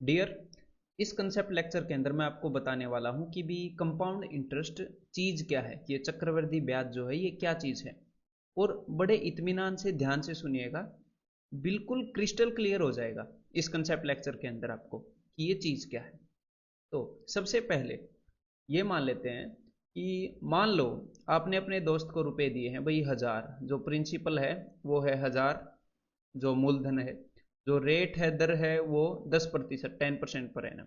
Dear, इस concept lecture के अंदर मैं आपको बताने वाला हूं कि भी कंपाउंड इंटरेस्ट चीज क्या है, ये चक्रवृद्धि ब्याज जो है ये क्या चीज है। और बड़े इत्मीनान से ध्यान से सुनिएगा, बिल्कुल क्रिस्टल क्लियर हो जाएगा इस कंसेप्ट लेक्चर के अंदर आपको कि ये चीज क्या है। तो सबसे पहले ये मान लेते हैं कि मान लो आपने अपने दोस्त को रुपए दिए हैं भाई 1000, जो प्रिंसिपल है वो है 1000, जो मूलधन है, जो रेट है, दर है वो 10%, 10% पर एनम।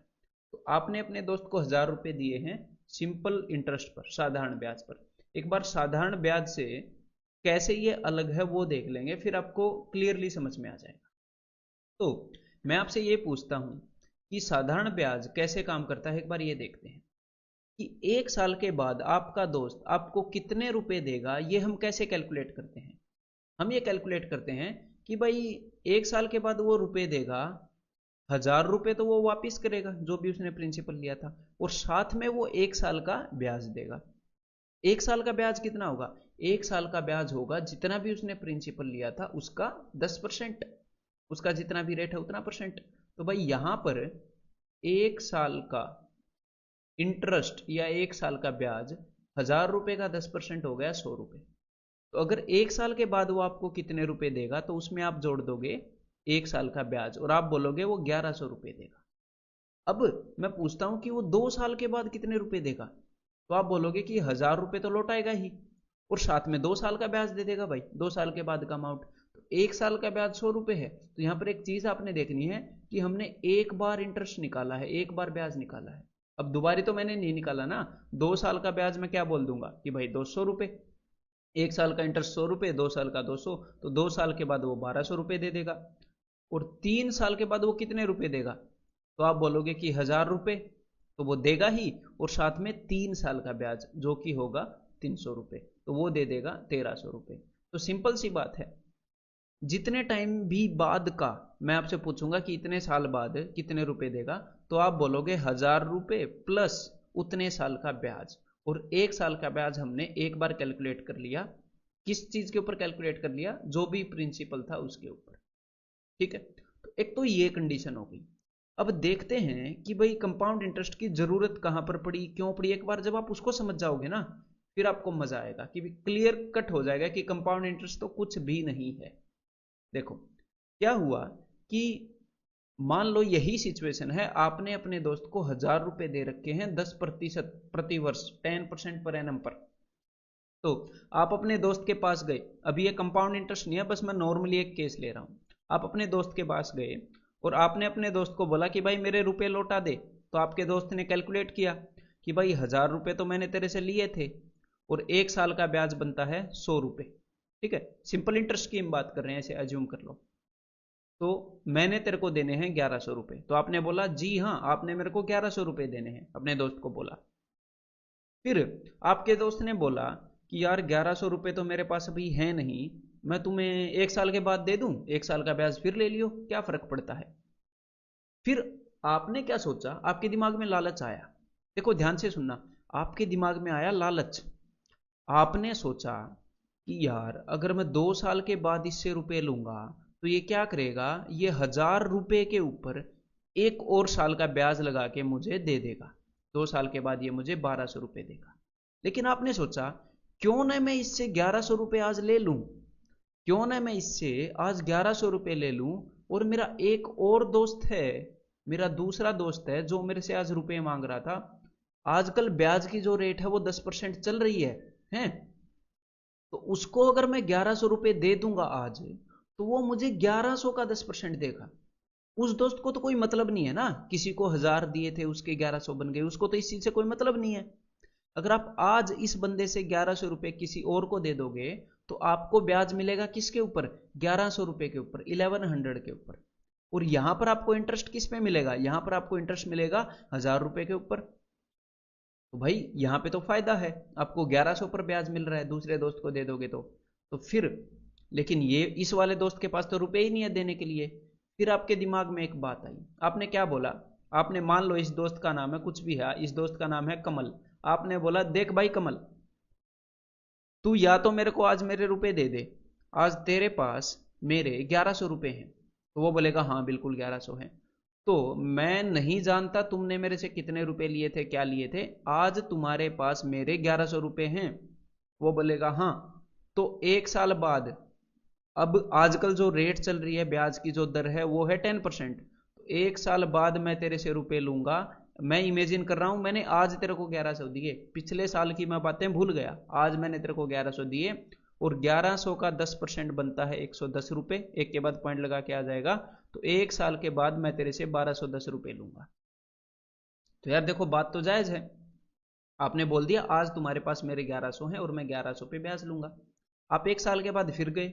तो आपने अपने दोस्त को 1000 रुपये दिए हैं सिंपल इंटरेस्ट पर, साधारण ब्याज पर। एक बार साधारण ब्याज से कैसे ये अलग है वो देख लेंगे, फिर आपको क्लियरली समझ में आ जाएगा। तो मैं आपसे ये पूछता हूं कि साधारण ब्याज कैसे काम करता है, एक बार ये देखते हैं कि 1 साल के बाद आपका दोस्त आपको कितने रुपए देगा। ये हम कैसे कैलकुलेट करते हैं? हम ये कैलकुलेट करते हैं कि भाई 1 साल के बाद वो रुपए देगा, 1000 रुपये तो वो वापिस करेगा जो भी उसने प्रिंसिपल लिया था, और साथ में वो 1 साल का ब्याज देगा। 1 साल का ब्याज कितना होगा? 1 साल का ब्याज होगा जितना भी उसने प्रिंसिपल लिया था उसका 10%, उसका जितना भी रेट है उतना परसेंट। तो भाई यहां पर 1 साल का इंटरेस्ट या 1 साल का ब्याज, 1000 रुपये का 10% हो गया 100 रुपये। तो अगर 1 साल के बाद वो आपको कितने रुपए देगा तो उसमें आप जोड़ दोगे 1 साल का ब्याज और आप बोलोगे वो 1100 रुपये देगा। अब मैं पूछता हूं कि वो 2 साल के बाद कितने रुपए देगा, तो आप बोलोगे कि 1000 रुपये तो लौटाएगा ही और साथ में 2 साल का ब्याज दे देगा भाई, 2 साल के बाद का अमाउंट। तो 1 साल का ब्याज 100 रुपये है। तो यहां पर एक चीज आपने देखनी है कि हमने एक बार इंटरेस्ट निकाला है, एक बार ब्याज निकाला है। अब दोबारा तो मैंने नहीं निकाला ना। 2 साल का ब्याज मैं क्या बोल दूंगा कि भाई 200 रुपये, 1 साल का इंटरेस्ट 100 रुपये, 2 साल का 200, तो 2 साल के बाद वो 1200 रुपये दे देगा। और 3 साल के बाद वो कितने रुपए देगा, तो आप बोलोगे कि 1000 रुपये, तो वो देगा ही, और साथ में 3 साल का ब्याज जो कि होगा 300 रुपये, तो वो दे देगा 1300 रुपये। तो सिंपल सी बात है, जितने टाइम भी बाद का मैं आपसे पूछूंगा कि इतने साल बाद कितने रुपए देगा, तो आप बोलोगे 1000 रुपये प्लस उतने साल का ब्याज। और 1 साल का ब्याज हमने एक बार कैलकुलेट कर लिया। किस चीज के ऊपर कैलकुलेट कर लिया? जो भी प्रिंसिपल था उसके ऊपर। ठीक है, तो एक तो ये कंडीशन हो गई। अब देखते हैं कि भाई कंपाउंड इंटरेस्ट की जरूरत कहां पर पड़ी, क्यों पड़ी। एक बार जब आप उसको समझ जाओगे ना, फिर आपको मजा आएगा कि क्लियर कट हो जाएगा कि कंपाउंड इंटरेस्ट तो कुछ भी नहीं है। देखो क्या हुआ कि मान लो यही सिचुएशन है, आपने अपने दोस्त को 1000 रुपये दे रखे हैं 10% प्रति वर्ष, 10% पर एनम पर। तो आप अपने दोस्त के पास गए, अभी ये कंपाउंड इंटरेस्ट नहीं है, बस मैं नॉर्मली एक केस ले रहा हूं। आप अपने दोस्त के पास गए और आपने अपने दोस्त को बोला कि भाई मेरे रुपए लौटा दे। तो आपके दोस्त ने कैलकुलेट किया कि भाई 1000 रुपये तो मैंने तेरे से लिए थे और 1 साल का ब्याज बनता है 100 रुपये। ठीक है, सिंपल इंटरेस्ट की हम बात कर रहे हैं, ऐसे अज्यूम कर लो। तो मैंने तेरे को देने हैं 1100 रुपये। तो आपने बोला जी हाँ, आपने मेरे को 1100 रुपये देने हैं, अपने दोस्त को बोला। फिर आपके दोस्त ने बोला कि यार 1100 रुपये तो मेरे पास अभी है नहीं, मैं तुम्हें 1 साल के बाद दे दूं, 1 साल का ब्याज फिर ले लियो, क्या फर्क पड़ता है। फिर आपने क्या सोचा, आपके दिमाग में लालच आया। देखो ध्यान से सुनना, आपके दिमाग में आया लालच। आपने सोचा कि यार अगर मैं 2 साल के बाद इससे रुपए लूंगा तो ये क्या करेगा, ये 1000 रुपये के ऊपर एक और साल का ब्याज लगा के मुझे दे देगा। 2 साल के बाद ये मुझे 1200 रुपये देगा। लेकिन आपने सोचा क्यों ना मैं इससे 1100 रुपये आज ले लूं, क्यों ना मैं इससे आज 1100 रुपये ले लूं। और मेरा एक और दोस्त है, मेरा दूसरा दोस्त है जो मेरे से आज रुपए मांग रहा था। आजकल ब्याज की जो रेट है वो 10% चल रही है। तो उसको अगर मैं 1100 रुपये दे दूंगा आज, तो वो मुझे 1100 का 10% देगा। उस दोस्त को तो कोई मतलब नहीं है ना, किसी को 1000 दिए थे उसके 1100 बन गए, उसको तो इस चीज से कोई मतलब नहीं है। अगर आप आज इस बंदे से 1100 रुपये किसी और को दे दोगे तो आपको ब्याज मिलेगा किसके ऊपर? 1100 रुपये के ऊपर, 1100 के ऊपर। और यहां पर आपको इंटरेस्ट किस पे मिलेगा? यहां पर आपको इंटरेस्ट मिलेगा 1000 रुपये के ऊपर। तो भाई यहां पे तो फायदा है, आपको 1100 पर ब्याज मिल रहा है, दूसरे दोस्त को दे दोगे तो फिर, लेकिन ये इस वाले दोस्त के पास तो रुपए ही नहीं है देने के लिए। फिर आपके दिमाग में एक बात आई, आपने क्या बोला? आपने मान लो इस दोस्त का नाम है कुछ भी है, इस दोस्त का नाम है कमल। आपने बोला देख भाई कमल, तू या तो मेरे को आज मेरे रुपए दे दे, आज तेरे पास मेरे 1100 रुपये हैं। तो वो बोलेगा हाँ बिल्कुल 1100 है। तो मैं नहीं जानता तुमने मेरे से कितने रुपए लिए थे, क्या लिए थे, आज तुम्हारे पास मेरे 1100 रुपए हैं। वो बोलेगा हाँ। तो 1 साल बाद, अब आजकल जो रेट चल रही है, ब्याज की जो दर है वो है 10%। तो 1 साल बाद मैं तेरे से रुपए लूंगा। मैं इमेजिन कर रहा हूं, मैंने आज तेरे को 1100 दिए, पिछले साल की मैं बातें भूल गया, आज मैंने तेरे को 1100 दिए, और 1100 का 10% बनता है 110 रुपए, एक के बाद पॉइंट लगा के आ जाएगा। तो 1 साल के बाद मैं तेरे से 1210 रुपए लूंगा। तो यार देखो, बात तो जायज है। आपने बोल दिया आज तुम्हारे पास मेरे 1100 हैं और मैं 1100 पे ब्याज लूंगा। आप 1 साल के बाद फिर गए,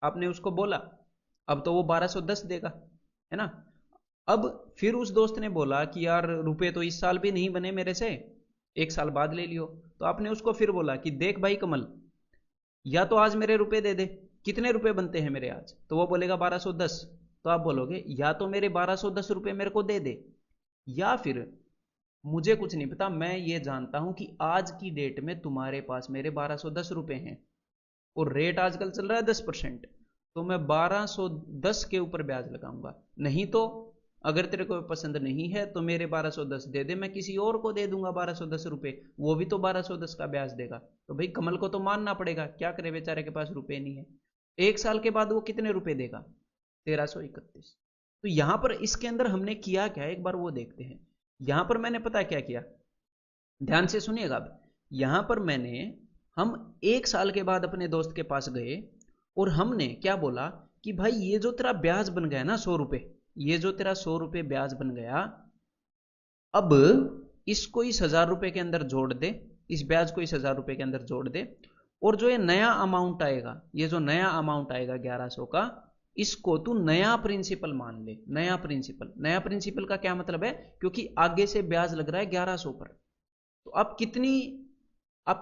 आपने उसको बोला, अब तो वो 1210 देगा, है ना। अब फिर उस दोस्त ने बोला कि यार रुपए तो इस साल भी नहीं बने मेरे से, 1 साल बाद ले लियो। तो आपने उसको फिर बोला कि देख भाई कमल, या तो आज मेरे रुपए दे दे, कितने रुपए बनते हैं मेरे आज, तो वो बोलेगा 1210। तो आप बोलोगे या तो मेरे 1210 रुपए मेरे को दे दे, या फिर मुझे कुछ नहीं पता, मैं ये जानता हूं कि आज की डेट में तुम्हारे पास मेरे 1210 रुपए हैं और रेट आजकल चल रहा है 10%, तो मैं 1210 के ऊपर ब्याज लगाऊंगा। नहीं तो अगर तेरे को पसंद नहीं है तो मेरे 1210 दे दे, मैं किसी और को दे दूंगा 1210 रुपए, वो भी तो 1210 का ब्याज देगा। तो भाई कमल को तो मानना पड़ेगा, क्या करे, बेचारे के पास रुपए नहीं है। 1 साल के बाद वो कितने रुपए देगा, 1331। तो यहां पर इसके अंदर हमने किया क्या, एक बार वो देखते हैं। यहां पर मैंने पता क्या किया, ध्यान से सुनिएगा। अब यहां पर हम 1 साल के बाद अपने दोस्त के पास गए और हमने क्या बोला कि भाई ये जो तेरा ब्याज बन गया ना 100 रुपए, ये जो तेरा 100 रुपए ब्याज बन गया, अब इसको इस 1000 रुपए के अंदर जोड़ दे, इस ब्याज को इस 1000 रुपए के अंदर जोड़ दे, और जो ये नया अमाउंट आएगा, ये जो नया अमाउंट आएगा 1100 का, इसको तू नया प्रिंसिपल मान ले। नया प्रिंसिपल, नया प्रिंसिपल का क्या मतलब है, क्योंकि आगे से ब्याज लग रहा है 1100 पर। तो आप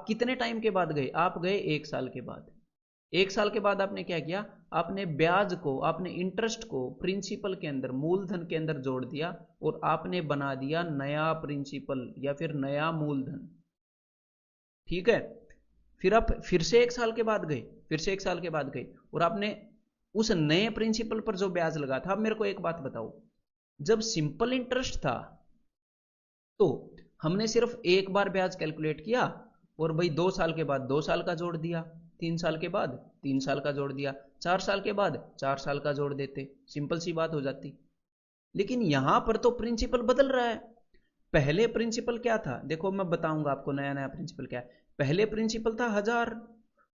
कितने टाइम के बाद गए, आप गए 1 साल के बाद। 1 साल के बाद आपने क्या किया, आपने ब्याज को, आपने इंटरेस्ट को प्रिंसिपल के अंदर, मूलधन के अंदर जोड़ दिया, और आपने बना दिया नया प्रिंसिपल या फिर नया मूलधन। ठीक है। फिर आप फिर से 1 साल के बाद गए, फिर से 1 साल के बाद गए, और आपने उस नए प्रिंसिपल पर जो ब्याज लगा था। अब मेरे को एक बात बताओ, जब सिंपल इंटरेस्ट था तो हमने सिर्फ एक बार ब्याज कैलकुलेट किया, और भाई 2 साल के बाद 2 साल का जोड़ दिया, 3 साल के बाद 3 साल का जोड़ दिया, 4 साल के बाद 4 साल का जोड़ देते, सिंपल सी बात हो जाती। लेकिन यहां पर तो प्रिंसिपल बदल रहा है। पहले प्रिंसिपल क्या था, देखो मैं बताऊंगा आपको नया नया प्रिंसिपल क्या है। पहले प्रिंसिपल था 1000,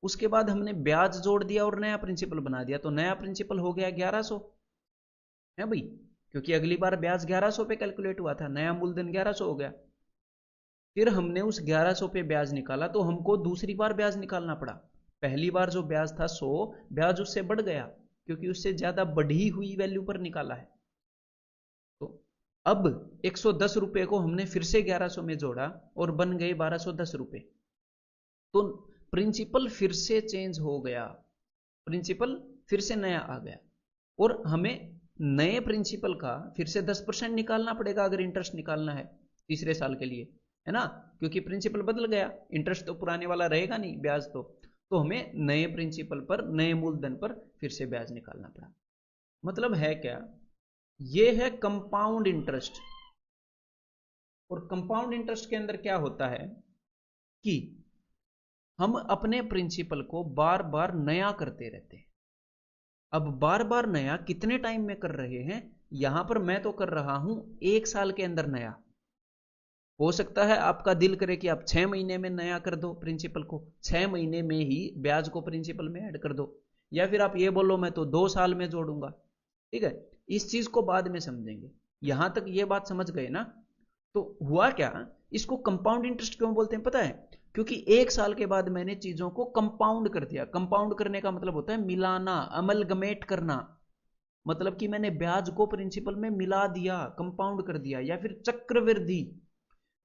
उसके बाद हमने ब्याज जोड़ दिया और नया प्रिंसिपल बना दिया, तो नया प्रिंसिपल हो गया 1100, है भाई, क्योंकि अगली बार ब्याज 1100 पे कैलकुलेट हुआ था, नया मूलधन 1100 हो गया। फिर हमने उस 1100 पे ब्याज निकाला, तो हमको दूसरी बार ब्याज निकालना पड़ा। पहली बार जो ब्याज था 100, ब्याज उससे बढ़ गया, क्योंकि उससे ज्यादा बढ़ी हुई वैल्यू पर निकाला है। तो अब 110 रुपए को हमने फिर से 1100 में जोड़ा और बन गए 1210 रुपए। तो प्रिंसिपल फिर से चेंज हो गया, प्रिंसिपल फिर से नया आ गया, और हमें नए प्रिंसिपल का फिर से 10% निकालना पड़ेगा अगर इंटरेस्ट निकालना है तीसरे साल के लिए, है ना, क्योंकि प्रिंसिपल बदल गया, इंटरेस्ट तो पुराने वाला रहेगा नहीं, ब्याज तो हमें नए प्रिंसिपल पर, नए मूलधन पर फिर से ब्याज निकालना पड़ा। मतलब है क्या, ये है कंपाउंड इंटरेस्ट। और कंपाउंड इंटरेस्ट के अंदर क्या होता है कि हम अपने प्रिंसिपल को बार बार नया करते रहते हैं। अब बार बार नया कितने टाइम में कर रहे हैं, यहां पर मैं तो कर रहा हूं 1 साल के अंदर नया। हो सकता है आपका दिल करे कि आप 6 महीने में नया कर दो प्रिंसिपल को, 6 महीने में ही ब्याज को प्रिंसिपल में ऐड कर दो, या फिर आप ये बोलो मैं तो 2 साल में जोड़ूंगा। ठीक है, इस चीज को बाद में समझेंगे, यहां तक ये बात समझ गए ना। तो हुआ क्या, इसको कंपाउंड इंटरेस्ट क्यों बोलते हैं पता है, क्योंकि 1 साल के बाद मैंने चीजों को कंपाउंड कर दिया। कंपाउंड करने का मतलब होता है मिलाना, अमलगमेट करना, मतलब कि मैंने ब्याज को प्रिंसिपल में मिला दिया, कंपाउंड कर दिया। या फिर चक्रवृद्धि,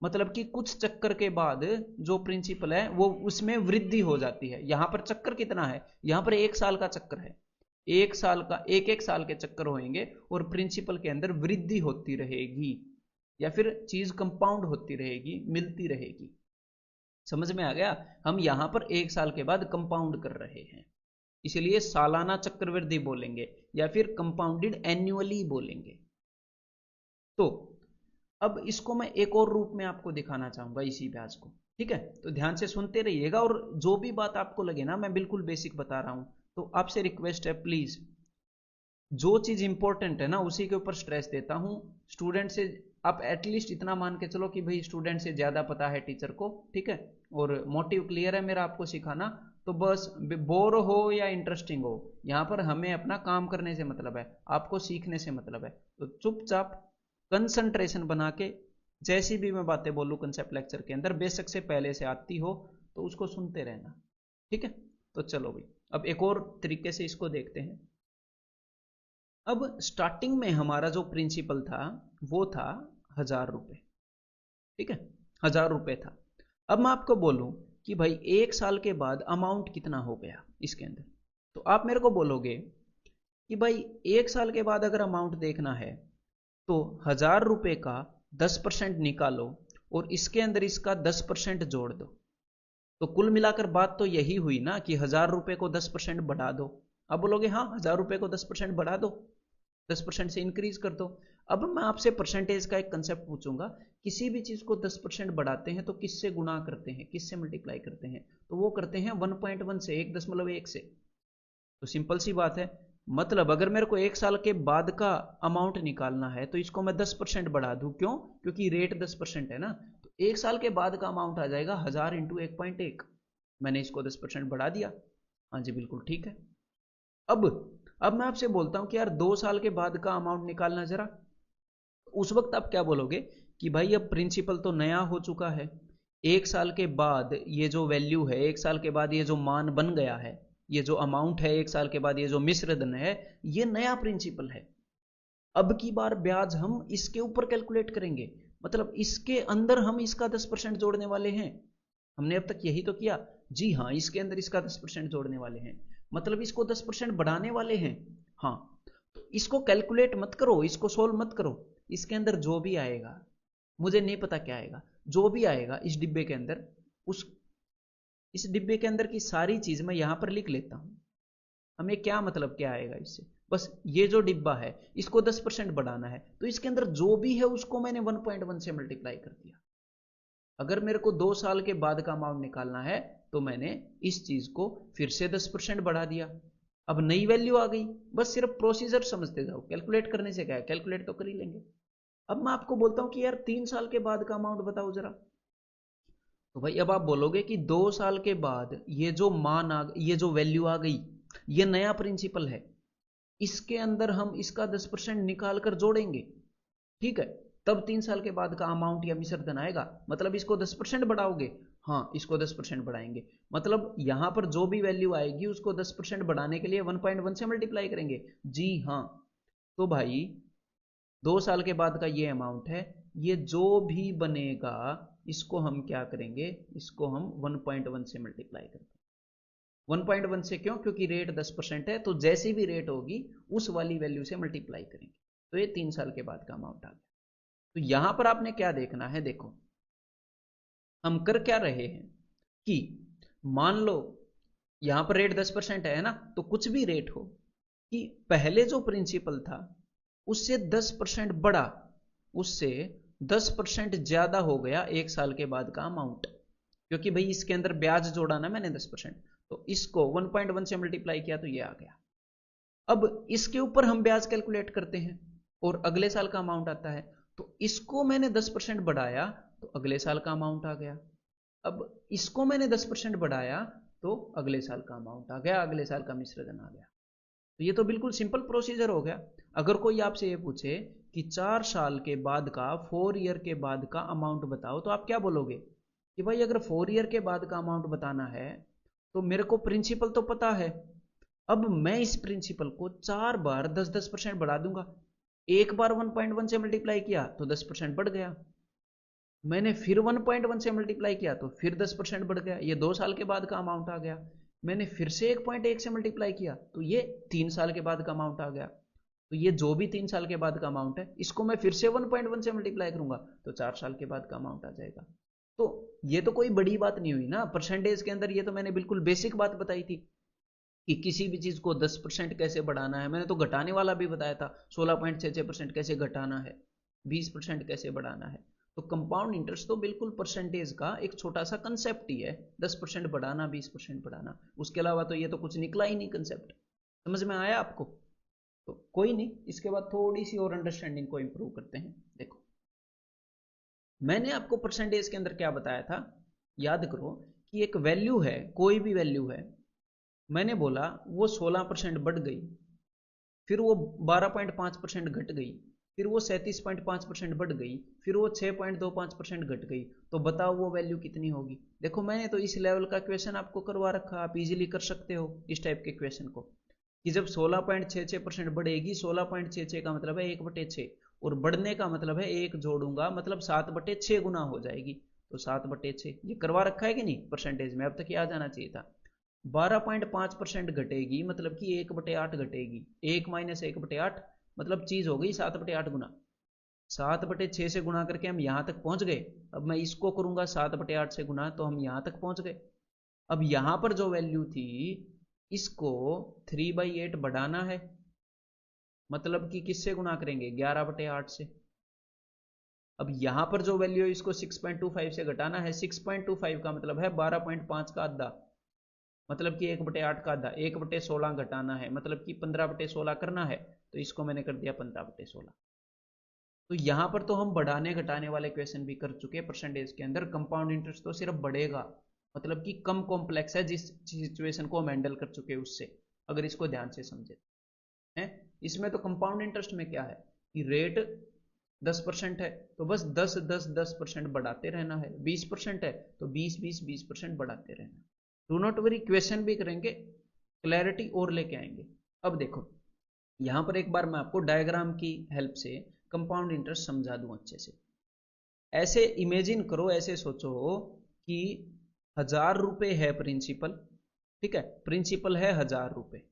मतलब कि कुछ चक्कर के बाद जो प्रिंसिपल है वो उसमें वृद्धि हो जाती है। यहां पर चक्कर कितना है, यहां पर 1 साल का चक्कर है, 1 साल का, एक साल के चक्कर होंगे और प्रिंसिपल के अंदर वृद्धि होती रहेगी, या फिर चीज कंपाउंड होती रहेगी, मिलती रहेगी। समझ में आ गया, हम यहां पर 1 साल के बाद कंपाउंड कर रहे हैं, इसलिए सालाना चक्रवृद्धि बोलेंगे या फिर कंपाउंडेड एन्युअली बोलेंगे। तो अब इसको मैं एक और रूप में आपको दिखाना चाहूंगा इसी ब्याज को, ठीक है। तो ध्यान से सुनते रहिएगा, और जो भी बात आपको लगे ना, मैं बिल्कुल बेसिक बता रहा हूं, तो आपसे रिक्वेस्ट है प्लीज, जो चीज इंपॉर्टेंट है ना उसी के ऊपर स्ट्रेस देता हूं। स्टूडेंट से आप एटलीस्ट इतना मान के चलो कि भाई स्टूडेंट से ज्यादा पता है टीचर को, ठीक है, और मोटिव क्लियर है मेरा आपको सिखाना। तो बस बोर हो या इंटरेस्टिंग हो, यहाँ पर हमें अपना काम करने से मतलब है, आपको सीखने से मतलब है। तो चुपचाप कंसंट्रेशन बना के जैसी भी मैं बातें बोलूँ कंसेप्ट लेक्चर के अंदर, बेशक से पहले से आती हो तो उसको सुनते रहना, ठीक है। तो चलो भाई, अब एक और तरीके से इसको देखते हैं। अब स्टार्टिंग में हमारा जो प्रिंसिपल था वो था 1,000 रुपए, ठीक है, 1,000 रुपए था। अब मैं आपको बोलूं कि भाई एक साल के बाद अमाउंट कितना हो गया इसके अंदर, तो आप मेरे को बोलोगे कि भाई एक साल के बाद अगर अमाउंट देखना है तो 1,000 रुपए का 10% निकालो और इसके अंदर इसका 10% जोड़ दो। तो कुल मिलाकर बात तो यही हुई ना कि 1,000 रुपए को 10% बढ़ा दो। अब बोलोगे हाँ 1,000 रुपए को 10% बढ़ा दो, 10% से इंक्रीज कर दो। अब मैं आपसे परसेंटेज का एक कंसेप्ट पूछूंगा, किसी भी चीज को 10% बढ़ाते हैं तो किससे गुणा करते हैं, किससे मल्टीप्लाई करते हैं, तो वो करते हैं 1.1 से, 1.1 से। तो सिंपल सी बात है, मतलब अगर मेरे को एक साल के बाद का अमाउंट निकालना है तो इसको मैं 10% बढ़ा दूं, क्यों, क्योंकि रेट 10% है ना। तो एक साल के बाद का अमाउंट आ जाएगा 1,000 इंटू 1.1, मैंने इसको 10% बढ़ा दिया। हाँ जी बिल्कुल ठीक है। अब अब मैं आपसे बोलता हूं कि यार 2 साल के बाद का अमाउंट निकालना जरा। उस वक्त आप क्या बोलोगे कि भाई अब प्रिंसिपल तो नया हो चुका है, एक साल के बाद ये जो वैल्यू है, एक साल के बाद ये जो मान बन गया है, ये जो अमाउंट है एक साल के बाद, ये जो मिश्र धन है, ये नया प्रिंसिपल है। अब की बार ब्याज हम इसके ऊपर कैलकुलेट करेंगे, मतलब इसके अंदर हम इसका 10% जोड़ने वाले हैं। हमने अब तक यही तो किया, जी हाँ, इसके अंदर इसका 10% जोड़ने वाले हैं, मतलब इसको 10% बढ़ाने वाले हैं। हाँ, तो इसको कैलकुलेट मत करो, इसको सोल्व मत करो, इसके अंदर जो भी आएगा, मुझे नहीं पता क्या आएगा, जो भी आएगा इस डिब्बे के अंदर, उस इस डिब्बे के अंदर की सारी चीज मैं यहां पर लिख लेता हूं। हमें क्या मतलब क्या आएगा इससे, बस ये जो डिब्बा है इसको 10% बढ़ाना है, तो इसके अंदर जो भी है उसको मैंने 1.1 से मल्टीप्लाई कर दिया। अगर मेरे को 2 साल के बाद का अमाउंट निकालना है तो मैंने इस चीज को फिर से 10% बढ़ा दिया। अब नई वैल्यू आ गई, बस सिर्फ प्रोसीजर समझते जाओ, कैलकुलेट करने से क्या है, कैलकुलेट तो कर ही लेंगे। अब मैं आपको बोलता हूं कि यार 3 साल के बाद का अमाउंट बताओ जरा। तो भाई अब आप बोलोगे कि 2 साल के बाद ये जो ये जो वैल्यू आ गई, ये नया प्रिंसिपल है, इसके अंदर हम इसका 10% निकाल कर जोड़ेंगे, ठीक है, तब 3 साल के बाद का अमाउंट या मिश्रधन आएगा। मतलब इसको 10% बढ़ाओगे, हाँ इसको 10% बढ़ाएंगे, मतलब यहां पर जो भी वैल्यू आएगी उसको 10% बढ़ाने के लिए 1.1 से मल्टीप्लाई करेंगे, जी हाँ। तो भाई 2 साल के बाद का ये अमाउंट है, ये जो भी बनेगा इसको हम क्या करेंगे, इसको हम 1.1 से मल्टीप्लाई करेंगे। 1.1 से क्यों, क्योंकि रेट 10% है, तो जैसी भी रेट होगी उस वाली वैल्यू से मल्टीप्लाई करेंगे। तो ये 3 साल के बाद का अमाउंट आ गया। तो यहां पर आपने क्या देखना है, देखो हम कर क्या रहे हैं कि मान लो यहां पर रेट 10% है ना, तो कुछ भी रेट हो कि पहले जो प्रिंसिपल था उससे 10% बढ़ा, उससे 10% ज्यादा हो गया एक साल के बाद का अमाउंट, क्योंकि भाई इसके अंदर ब्याज जोड़ा ना मैंने 10%, तो इसको 1.1 से मल्टीप्लाई किया तो ये आ गया। अब इसके ऊपर हम ब्याज कैलकुलेट करते हैं और अगले साल का अमाउंट आता है, तो इसको मैंने 10% बढ़ाया तो अगले साल का अमाउंट आ गया। अब इसको मैंने 10% बढ़ाया तो अगले साल का अमाउंट आ गया, अगले साल का मिश्रधन आ गया। तो ये तो बिल्कुल सिंपल प्रोसीजर हो गया। अगर कोई आपसे ये पूछे कि 4 साल के बाद का, 4 ईयर के बाद का अमाउंट बताओ, तो आप क्या बोलोगे कि भाई अगर 4 ईयर के बाद का अमाउंट बताना है तो मेरे को प्रिंसिपल तो पता है, अब मैं इस प्रिंसिपल को 4 बार 10-10% बढ़ा दूंगा। एक बार 1.1 से मल्टीप्लाई किया तो 10% बढ़ गया, मैंने फिर 1.1 से मल्टीप्लाई किया तो फिर 10% बढ़ गया, ये 2 साल के बाद का अमाउंट आ गया। मैंने फिर से 1.1 से मल्टीप्लाई किया तो ये 3 साल के बाद का अमाउंट आ गया। तो ये जो भी 3 साल के बाद का अमाउंट है इसको मैं फिर से 1.1 से मल्टीप्लाई करूंगा तो 4 साल के बाद का अमाउंट आ जाएगा। तो ये तो कोई बड़ी बात नहीं हुई ना परसेंटेज के अंदर, ये तो मैंने बिल्कुल बेसिक बात बताई थी कि किसी भी चीज को 10% कैसे बढ़ाना है। मैंने तो घटाने वाला भी बताया था, 16.66% कैसे घटाना है, 20% कैसे बढ़ाना है। तो कंपाउंड इंटरेस्ट तो बिल्कुल परसेंटेज का एक छोटा सा कंसेप्ट ही है, 10% बढ़ाना, 20% बढ़ाना, उसके अलावा तो ये तो कुछ निकला ही नहीं कंसेप्ट। समझ में आया आपको? तो कोई नहीं, इसके बाद थोड़ी सी और अंडरस्टैंडिंग को इंप्रूव करते हैं। देखो, मैंने आपको परसेंटेज के अंदर क्या बताया था, याद करो कि एक वैल्यू है, कोई भी वैल्यू है, मैंने बोला वो 16% बढ़ गई, फिर वो 12.5% घट गई, फिर वो 37.5% बढ़ गई, फिर वो 6.25% घट गई, तो बताओ वो वैल्यू कितनी होगी। देखो, मैंने तो इस लेवल का क्वेश्चन आपको करवा रखा, आप इजीली कर सकते हो इस टाइप के क्वेश्चन को, कि जब 16.66% बढ़ेगी, 16.66 का मतलब है 1/6, और बढ़ने का मतलब है 1 जोड़ूंगा, मतलब 7/6 गुना हो जाएगी, तो 7/6 ये करवा रखा है कि नहीं परसेंटेज में, अब तक ये आ जाना चाहिए था। 12.5% घटेगी, मतलब कि 1/8 घटेगी, 1 माइनस 1/8, मतलब चीज हो गई 7/8 गुना, 7/6 से गुना करके हम यहां तक पहुंच गए। अब मैं इसको करूंगा 7/8 से गुना, तो हम यहां तक पहुंच गए। अब यहां पर जो वैल्यू थी, इसको 3/8 बढ़ाना है, मतलब कि किससे गुना करेंगे, 11/8 से। अब यहां पर जो वैल्यू है, इसको 6.25 से घटाना है, 6.25 का मतलब है 12.5 का आधा, मतलब कि 1/8 का आधा, 1/16 घटाना है, मतलब कि 15/16 करना है, तो इसको मैंने कर दिया 15/16। तो यहां पर तो हम बढ़ाने घटाने वाले क्वेश्चन भी कर चुके हैं परसेंटेज के अंदर, कंपाउंड इंटरेस्ट तो सिर्फ बढ़ेगा, मतलब कि कम कॉम्प्लेक्स है, जिस सिचुएशन को हम हैंडल कर चुके हैं उससे, अगर इसको ध्यान से समझे हैं। इसमें तो कंपाउंड इंटरेस्ट में क्या है कि रेट 10% है, तो बस 10% बढ़ाते रहना है, 20% है तो 20% बढ़ाते रहना। डू नॉट वरी, क्वेश्चन भी करेंगे, क्लैरिटी और लेके आएंगे। अब देखो, यहां पर एक बार मैं आपको डायग्राम की हेल्प से कंपाउंड इंटरेस्ट समझा दूं अच्छे से। ऐसे इमेजिन करो, ऐसे सोचो कि 1000 रुपए है प्रिंसिपल, ठीक है, प्रिंसिपल है 1000 रुपए,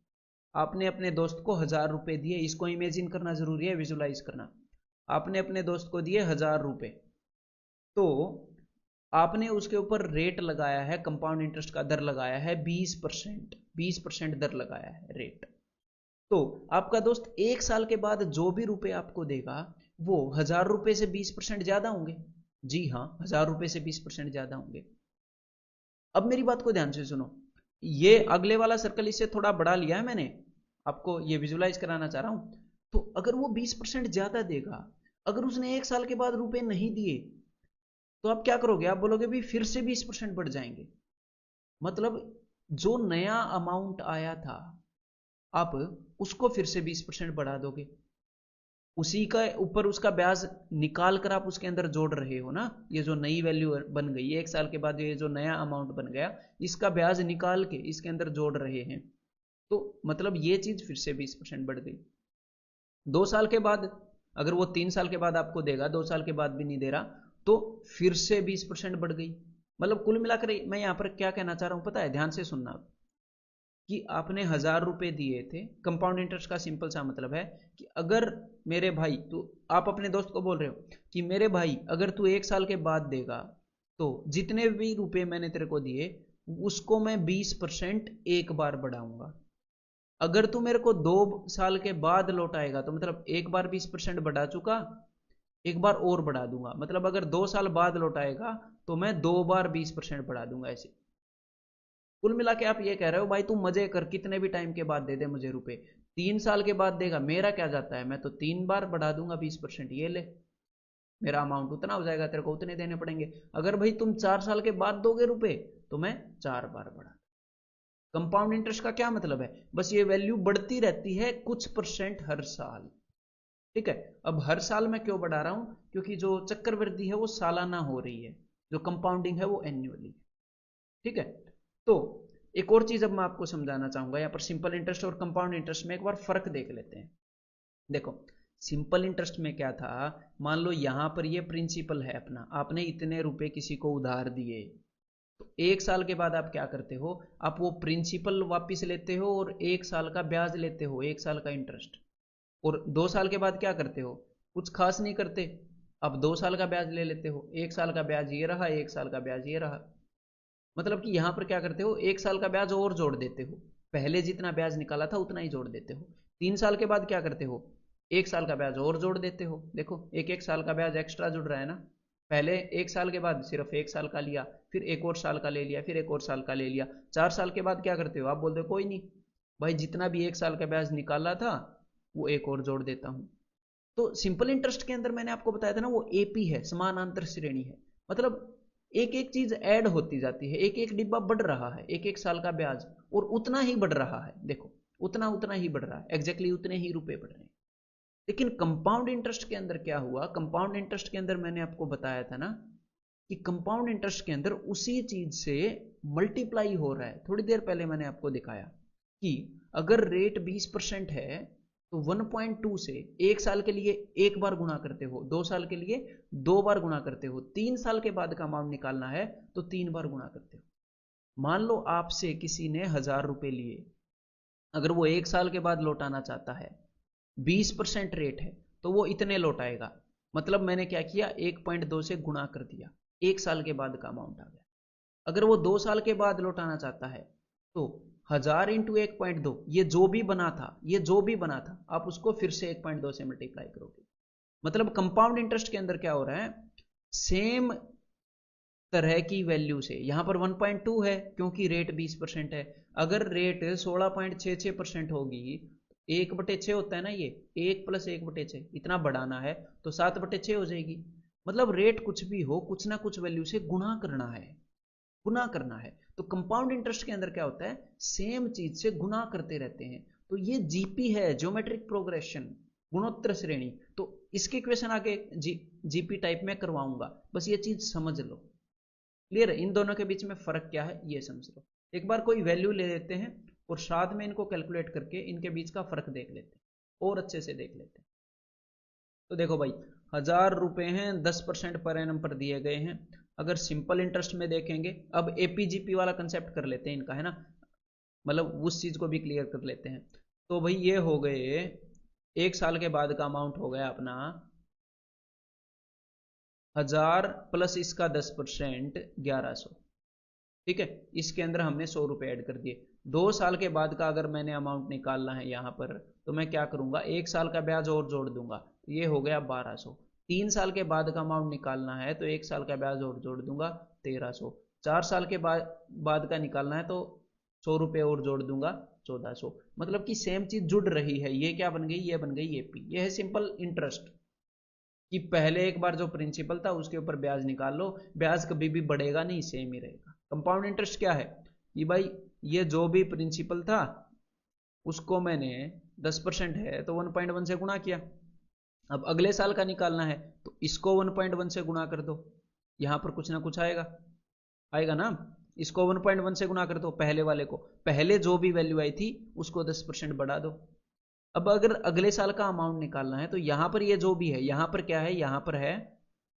आपने अपने दोस्त को 1000 रुपए दिए, इसको इमेजिन करना जरूरी है, विजुलाइज करना। आपने अपने दोस्त को दिए 1000 रुपए, तो आपने उसके ऊपर रेट लगाया है, कंपाउंड इंटरेस्ट का दर लगाया है 20%, 20% दर लगाया है रेट। तो आपका दोस्त 1 साल के बाद जो भी रुपए आपको देगा, वो 1000 रुपए से 20% ज्यादा होंगे। जी हाँ, 1000 रुपए से 20% ज्यादा होंगे। अब मेरी बात को ध्यान से सुनो, ये अगले वाला सर्कल इससे थोड़ा बढ़ा लिया है मैंने, आपको ये विजुलाइज कराना चाह रहा हूं। तो अगर वो 20% ज्यादा देगा, अगर उसने 1 साल के बाद रुपए नहीं दिए, तो आप क्या करोगे, आप बोलोगे भी फिर से 20% बढ़ जाएंगे, मतलब जो नया अमाउंट आया था, आप उसको फिर से 20% बढ़ा दोगे, उसी का ऊपर उसका ब्याज निकाल कर आप उसके अंदर जोड़ रहे हो ना। ये जो नई वैल्यू बन गई, 1 साल के बाद ये जो नया अमाउंट बन गया, इसका ब्याज निकाल के इसके अंदर जोड़ रहे हैं, तो मतलब ये चीज फिर से 20% बढ़ गई। 2 साल के बाद, अगर वो 3 साल के बाद आपको देगा, 2 साल के बाद भी नहीं दे रहा, तो फिर से 20% बढ़ गई। मतलब कुल मिलाकर मैं यहां पर क्या कहना चाह रहा हूं पता है, ध्यान से सुनना, कि आपने 1000 रुपए दिए थे, कंपाउंड इंटरेस्ट का सिंपल सा मतलब है कि अगर मेरे भाई, तो आप अपने दोस्त को बोल रहे हो कि मेरे भाई अगर तू 1 साल के बाद देगा, तो जितने भी रुपए मैंने तेरे को दिए, उसको मैं 20% एक बार बढ़ाऊंगा। अगर तू मेरे को 2 साल के बाद लौटाएगा, तो मतलब एक बार 20% बढ़ा चुका, एक बार और बढ़ा दूंगा, मतलब अगर 2 साल बाद लौटाएगा, तो मैं 2 बार 20% बढ़ा दूंगा ऐसे। कुल मिला के आप ये कह रहे हो भाई तू मजे कर, कितने भी टाइम के बाद दे दे मुझे रुपए, 3 साल के बाद देगा, मेरा क्या जाता है, मैं तो 3 बार बढ़ा दूंगा 20%, ये ले, मेरा अमाउंट उतना हो जाएगा, तेरे को उतने देने पड़ेंगे। अगर भाई तुम 4 साल के बाद दोगे रुपए, तो मैं 4 बार बढ़ा। कंपाउंड इंटरेस्ट का क्या मतलब है, बस ये वैल्यू बढ़ती रहती है कुछ परसेंट हर साल, ठीक है। अब हर साल मैं क्यों बढ़ा रहा हूं, क्योंकि जो चक्रवृद्धि है वो सालाना हो रही है, जो कंपाउंडिंग है वो एन्युअली, ठीक है। तो एक और चीज अब मैं आपको समझाना चाहूंगा, यहाँ पर सिंपल इंटरेस्ट और कंपाउंड इंटरेस्ट में एक बार फर्क देख लेते हैं। देखो, सिंपल इंटरेस्ट में क्या था, मान लो यहां पर ये प्रिंसिपल है अपना, आपने इतने रुपए किसी को उधार दिए, तो 1 साल के बाद आप क्या करते हो, आप वो प्रिंसिपल वापिस लेते हो और 1 साल का ब्याज लेते हो, 1 साल का इंटरेस्ट। और 2 साल के बाद क्या करते हो, कुछ खास नहीं करते, अब 2 साल का ब्याज ले लेते हो, 1 साल का ब्याज ये रहा, 1 साल का ब्याज ये रहा। मतलब कि यहां पर क्या करते हो, 1 साल का ब्याज और जोड़ देते हो, पहले जितना ब्याज निकाला था उतना ही जोड़ देते हो। 3 साल के बाद क्या करते हो, एक साल का ब्याज और जोड़ देते हो, देखो एक एक साल का ब्याज एक्स्ट्रा जुड़ रहा है ना। पहले एक साल के बाद सिर्फ एक साल का लिया, फिर एक और साल का ले लिया, फिर एक और साल का ले लिया, 4 साल के बाद क्या करते हो आप, बोलते हो कोई नहीं भाई, जितना भी एक साल का ब्याज निकाला था वो एक और जोड़ देता हूं। तो सिंपल इंटरेस्ट के अंदर मैंने आपको बताया था ना, वो एपी है, समानांतर श्रेणी है। मतलब एक एक चीज ऐड होती जाती है, एक एक डिब्बा बढ़ रहा है, एक एक साल का ब्याज, और उतना ही बढ़ रहा है, देखो उतना उतना ही बढ़ रहा है, एग्जैक्टली उतने ही रुपए बढ़ रहे हैं। लेकिन कंपाउंड इंटरेस्ट के अंदर क्या हुआ, कंपाउंड इंटरेस्ट के अंदर मैंने आपको बताया था ना कि कंपाउंड इंटरेस्ट के अंदर उसी चीज से मल्टीप्लाई हो रहा है। थोड़ी देर पहले मैंने आपको दिखाया कि अगर रेट 20% है तो 1.2 से एक साल के लिए एक बार गुणा करते हो, 2 साल के लिए 2 बार गुणा करते हो, 3 साल के बाद का अमाउंट निकालना है तो 3 बार गुणा करते हो। मान लो आपसे किसी ने 1000 रुपए लिए, अगर वो एक साल के बाद लौटाना चाहता है, 20% रेट है तो वो इतने लौटाएगा। मतलब मैंने क्या किया, 1.2 से गुणा कर दिया, एक साल के बाद का अमाउंट आ गया। अगर वो 2 साल के बाद लौटाना चाहता है तो 1000 × 1.2, ये जो भी बना था, ये जो भी बना था आप उसको फिर से 1.2 से मल्टीप्लाई करोगे। मतलब कंपाउंड इंटरेस्ट के अंदर क्या हो रहा है, सेम तरह की वैल्यू से, यहां पर 1.2 है क्योंकि रेट 20% है। अगर रेट 16.66% होगी, 1/6 होता है ना ये, 1 + 1/6, इतना बढ़ाना है तो 7/6 हो जाएगी। मतलब रेट कुछ भी हो, कुछ ना कुछ वैल्यू से गुणा करना है, गुना करना है। तो कंपाउंड इंटरेस्ट के अंदर क्या होता है, सेम चीज से गुना करते रहते हैं। तो ये जीपी है, ज्योमेट्रिक प्रोग्रेशन, गुणोत्तर श्रेणी। तो इसके क्वेश्चन आगे जीपी टाइप में करवाऊंगा, बस ये चीज समझ लो। क्लियर है, इन दोनों के बीच में फर्क क्या है ये समझ लो। एक बार कोई वैल्यू ले लेते हैं और साथ में इनको कैलकुलेट करके इनके बीच का फर्क देख लेते हैं और अच्छे से देख लेते हैं। तो देखो भाई, 1000 रुपए हैं, 10% पर एनम पर दिए गए हैं। अगर सिंपल इंटरेस्ट में देखेंगे, अब एपीजीपी वाला कंसेप्ट कर लेते हैं इनका, है ना, मतलब उस चीज को भी क्लियर कर लेते हैं। तो भाई ये हो गए, एक साल के बाद का अमाउंट हो गया अपना 1000 प्लस इसका 10%, 1100। ठीक है, इसके अंदर हमने 100 रुपए ऐड कर दिए। 2 साल के बाद का अगर मैंने अमाउंट निकालना है यहाँ पर, तो मैं क्या करूंगा, एक साल का ब्याज और जोड़ दूंगा, ये हो गया 1200। 3 साल के बाद का अमाउंट निकालना है तो एक साल का ब्याज और जोड़ दूंगा, 1300। 4 साल के बाद का निकालना है तो 100 रुपए और जोड़ दूंगा, 1400। मतलब कि सेम चीज जुड़ रही है। ये क्या बन गई, ये बन गई एपी। ये है सिंपल इंटरेस्ट, कि पहले एक बार जो प्रिंसिपल था उसके ऊपर ब्याज निकाल लो, ब्याज कभी भी बढ़ेगा नहीं, सेम ही रहेगा। कंपाउंड इंटरेस्ट क्या है कि भाई ये जो भी प्रिंसिपल था उसको मैंने 10% है तो 1.1 से गुणा किया। अब अगले साल का निकालना है तो इसको 1.1 से गुणा कर दो, यहां पर कुछ ना कुछ आएगा, आएगा ना। इसको 1.1 से गुणा कर दो, पहले वाले को, पहले जो भी वैल्यू आई थी उसको 10% बढ़ा दो। अब अगर अगले साल का अमाउंट निकालना है तो यहां पर ये जो भी है, यहां पर क्या है, यहां पर है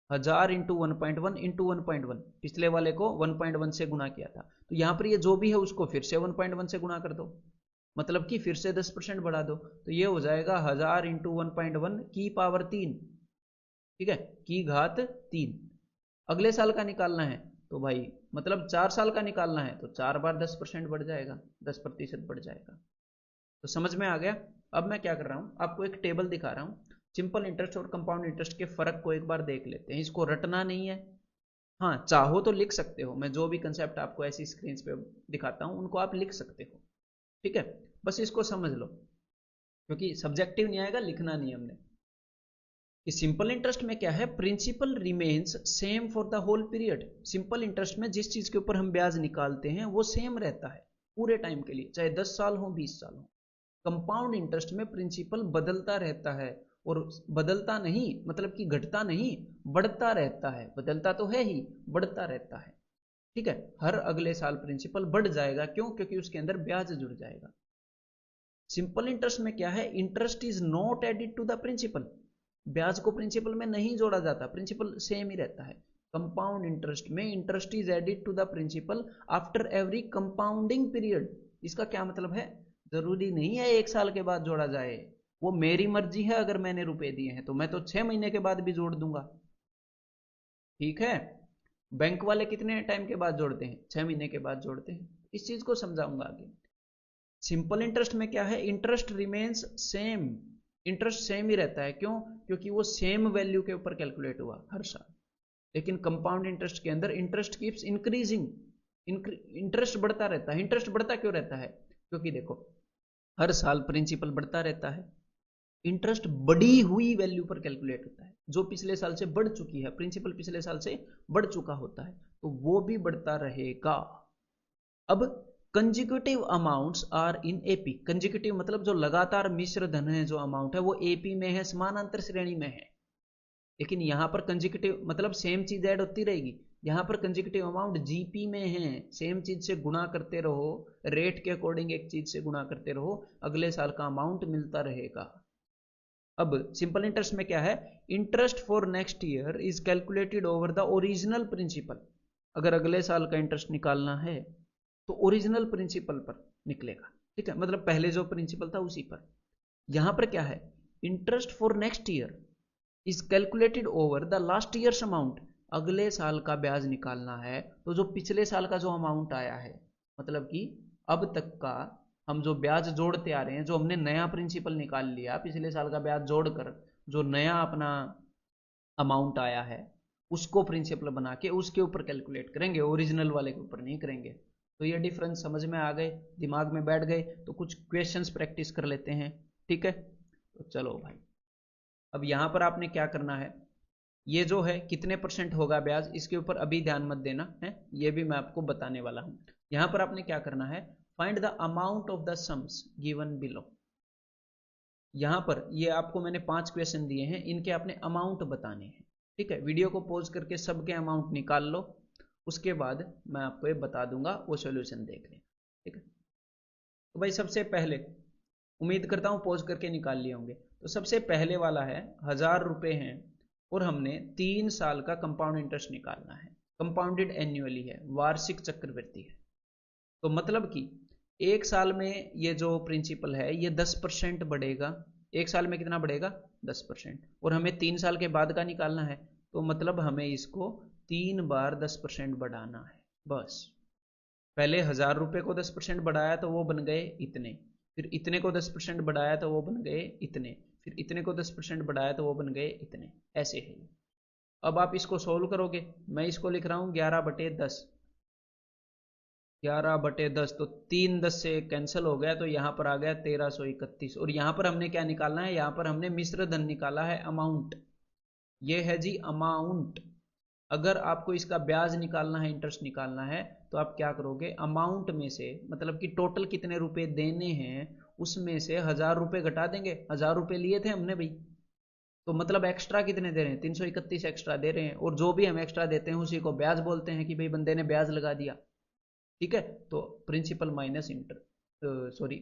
1000 × 1.1 × 1.1, पिछले वाले को 1.1 से गुणा किया था, तो यहां पर ये जो भी है उसको फिर से 1.1 से गुणा कर दो, मतलब कि फिर से 10% बढ़ा दो, तो ये हो जाएगा 1000 × 1.1 की पावर 3। ठीक है, की घात 3। अगले साल का निकालना है तो भाई, मतलब 4 साल का निकालना है तो 4 बार 10% बढ़ जाएगा, 10% बढ़ जाएगा। तो समझ में आ गया। अब मैं क्या कर रहा हूं, आपको एक टेबल दिखा रहा हूं, सिंपल इंटरेस्ट और कंपाउंड इंटरेस्ट के फर्क को एक बार देख लेते हैं। इसको रटना नहीं है, हाँ चाहो तो लिख सकते हो, मैं जो भी कंसेप्ट आपको ऐसी स्क्रीन पे दिखाता हूं उनको आप लिख सकते हो। ठीक है, बस इसको समझ लो, क्योंकि सब्जेक्टिव नहीं आएगा, लिखना नहीं हमने। कि सिंपल इंटरेस्ट में क्या है, principal remains same for the whole period. Simple interest में जिस चीज के ऊपर हम ब्याज निकालते हैं वो सेम रहता है पूरे टाइम के लिए, चाहे 10 साल हो 20 साल हो। कंपाउंड इंटरेस्ट में प्रिंसिपल बदलता रहता है, और बदलता नहीं मतलब कि घटता नहीं, बढ़ता रहता है। बदलता तो है ही, बढ़ता रहता है। ठीक है, हर अगले साल प्रिंसिपल बढ़ जाएगा, क्यों, क्योंकि उसके अंदर ब्याज जुड़ जाएगा। सिंपल इंटरेस्ट में क्या है, interest is not added to the principal, ब्याज को प्रिंसिपल में नहीं जोड़ा जाता, प्रिंसिपल सेम ही रहता है। कंपाउंड इंटरेस्ट में interest is added to the principal after every compounding period. इसका क्या मतलब है, जरूरी नहीं है एक साल के बाद जोड़ा जाए, वो मेरी मर्जी है। अगर मैंने रुपए दिए हैं तो मैं तो 6 महीने के बाद भी जोड़ दूंगा। ठीक है, बैंक वाले कितने टाइम के बाद जोड़ते हैं, 6 महीने के बाद जोड़ते हैं। इस चीज को समझाऊंगा आगे। सिंपल इंटरेस्ट में क्या है, interest remains same, interest same ही रहता है। क्यों? क्योंकि वो सेम वैल्यू के ऊपर कैलकुलेट हुआ हर साल। लेकिन कंपाउंड इंटरेस्ट के अंदर इंटरेस्ट कीप्स इंक्रीजिंग, इंटरेस्ट बढ़ता रहता है। इंटरेस्ट बढ़ता क्यों रहता है? क्योंकि देखो हर साल प्रिंसिपल बढ़ता रहता है, इंटरेस्ट बढ़ी हुई वैल्यू पर कैलकुलेट होता है, जो पिछले साल से बढ़ चुकी है, प्रिंसिपल पिछले साल से बढ़ चुका होता है, तो वो भी बढ़ता रहेगा। अब consecutive amounts are in AP, consecutive मतलब जो लगातार मिश्र धन है, जो अमाउंट है वो एपी में है, समानांतर श्रेणी में है। लेकिन यहां पर कंजिक्यूटिव मतलब सेम चीज ऐड होती रहेगी। यहां पर कंजिक्यूटिव अमाउंट जीपी में है, सेम चीज से गुणा करते रहो, रेट के अकॉर्डिंग एक चीज से गुणा करते रहो, अगले साल का अमाउंट मिलता रहेगा। अब सिंपल इंटरेस्ट में क्या है? Interest for next year is calculated over the original principal. अगर अगले साल का इंटरेस्ट निकालना है तो ओरिजिनल प्रिंसिपल पर निकलेगा, ठीक है, मतलब पहले जो प्रिंसिपल था उसी पर। यहां पर क्या है? Interest for next year is calculated over the last years amount. अगले साल का ब्याज निकालना है तो जो पिछले साल का जो अमाउंट आया है, मतलब कि अब तक का हम जो ब्याज जोड़ते आ रहे हैं, जो हमने नया प्रिंसिपल निकाल लिया पिछले साल का ब्याज जोड़कर, जो नया अपना अमाउंट आया है उसको प्रिंसिपल बना के उसके ऊपर कैलकुलेट करेंगे, ओरिजिनल वाले के ऊपर नहीं करेंगे। तो ये डिफरेंस समझ में आ गए, दिमाग में बैठ गए, तो कुछ क्वेश्चंस प्रैक्टिस कर लेते हैं, ठीक है। तो चलो भाई, अब यहां पर आपने क्या करना है, ये जो है कितने परसेंट होगा ब्याज, इसके ऊपर अभी ध्यान मत देना है, ये भी मैं आपको बताने वाला हूं। यहां पर आपने क्या करना है, find the amount of the sums given below. यहां पर ये आपको मैंने 5 क्वेश्चन दिए हैं, इनके आपने अमाउंट बताने हैं, ठीक है। वीडियो को पॉज करके सबके अमाउंट निकाल लो, उसके बाद मैं आपको ये बता दूंगा, वो सॉल्यूशन देख लें, ठीक है। तो भाई सबसे पहले, उम्मीद करता हूं पॉज करके निकाल लिए होंगे, तो सबसे पहले वाला है 1000 रुपए हैं और हमने 3 साल का कंपाउंड इंटरेस्ट निकालना है, कंपाउंडेड एन्युअली है, वार्षिक चक्रवृद्धि है। तो मतलब कि एक साल में ये जो प्रिंसिपल है ये 10% बढ़ेगा, एक साल में कितना बढ़ेगा? 10%। और हमें 3 साल के बाद का निकालना है, तो मतलब हमें इसको 3 बार 10% बढ़ाना है, बस। पहले 1000 रुपए को 10% बढ़ाया तो वो बन गए इतने, फिर इतने को 10% बढ़ाया तो वो बन गए इतने, फिर इतने को 10% बढ़ाया तो वो बन गए इतने, ऐसे है। अब आप इसको सोल्व करोगे, मैं इसको लिख रहा हूं 11/10, 11/10, तो 3 10 से कैंसिल हो गया, तो यहां पर आ गया 1331। और यहां पर हमने क्या निकालना है? यहां पर हमने मिश्र धन निकाला है, अमाउंट। ये है जी अमाउंट। अगर आपको इसका ब्याज निकालना है, इंटरेस्ट निकालना है, तो आप क्या करोगे, अमाउंट में से, मतलब कि टोटल कितने रुपए देने हैं उसमें से 1000 रुपए घटा देंगे। 1000 रुपए लिए थे हमने भाई, तो मतलब एक्स्ट्रा कितने दे रहे हैं? 331 एक्स्ट्रा दे रहे हैं, और जो भी हम एक्स्ट्रा देते हैं उसी को ब्याज बोलते हैं कि भाई बंदे ने ब्याज लगा दिया, ठीक है। तो principal minus sorry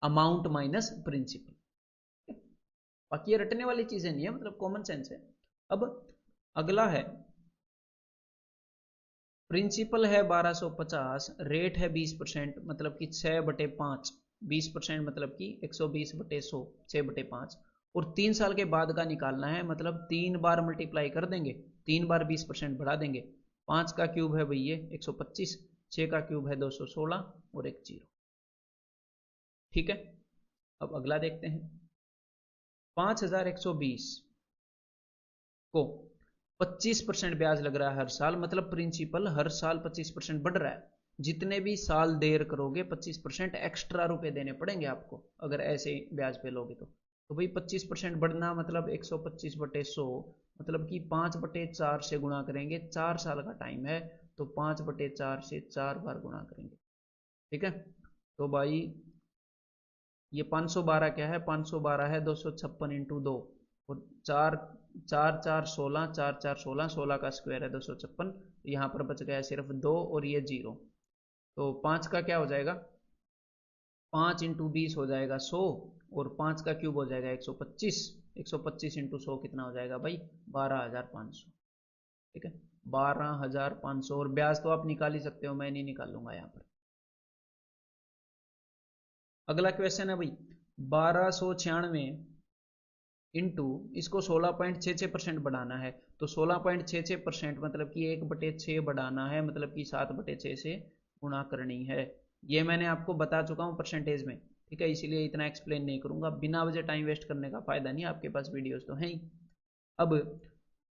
amount minus principal. बाकी ये रटने वाली चीजें नहीं है, मतलब कॉमन सेंस है। अब अगला है, प्रिंसिपल है 1250, रेट है 20%, मतलब कि 6/5, 20% मतलब कि 120/100, 6/5। और 3 साल के बाद का निकालना है, मतलब 3 बार मल्टीप्लाई कर देंगे, 3 बार 20% बढ़ा देंगे। 5 का क्यूब है भैया 125, 6 का क्यूब है 216 और एक 0, ठीक है। अब अगला देखते हैं, 5120 को 25% ब्याज लग रहा है हर साल, मतलब प्रिंसिपल हर साल 25% बढ़ रहा है। जितने भी साल देर करोगे 25% एक्स्ट्रा रुपए देने पड़ेंगे आपको, अगर ऐसे ब्याज पे लोगे तो भाई 25% बढ़ना मतलब 125/100, मतलब कि 5/4 से गुणा करेंगे, 4 साल का टाइम है, तो 5/4 से 4 बार गुणा करेंगे, ठीक है। तो भाई ये 512 क्या है? 512 है 256 इंटू 2, और 4 4 4 16, 4 4 16, 16 का स्क्वायर है 256। यहाँ पर बच गया सिर्फ 2 और ये 0, तो 5 का क्या हो जाएगा? 5 इंटू 20 हो जाएगा 100, और 5 का क्यूब हो जाएगा 125, 125 इंटू 100 कितना हो जाएगा भाई? 12,500, ठीक है, 12,500। और ब्याज तो आप निकाल ही सकते हो, मैं नहीं निकालूंगा यहाँ पर। अगला क्वेश्चन है भाई 1296 इंटू, इसको 16.66% बढ़ाना है, तो 16.66% मतलब कि 1/6 बढ़ाना है, मतलब कि 7/6 से गुणा करनी है। ये मैंने आपको बता चुका हूँ परसेंटेज में, ठीक है, इसीलिए इतना एक्सप्लेन नहीं करूंगा, बिना वजह टाइम वेस्ट करने का फायदा नहीं, आपके पास वीडियोस तो हैं ही। अब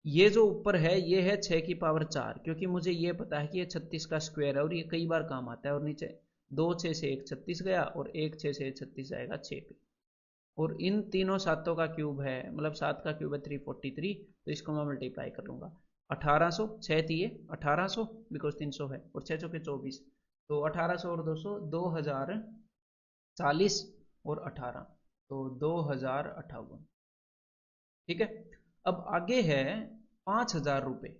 ये जो ऊपर है ये है 6⁴, क्योंकि मुझे ये पता है कि ये 36 का स्क्वायर है और ये कई बार काम आता है। और नीचे 2 6 से 1 36 गया और 1 6 से 36 जाएगा 6 पे। और इन तीनों सातों का क्यूब है, मतलब 7 का क्यूब है 343, तो इसको मैं मल्टीप्लाई कर लूंगा 1800, 6 दिए 1800 बिकॉज 300 है और 6 चौके 24, तो 1800 और 200 2040 और 18 तो 2058। ठीक है, अब आगे है 5000 रुपये।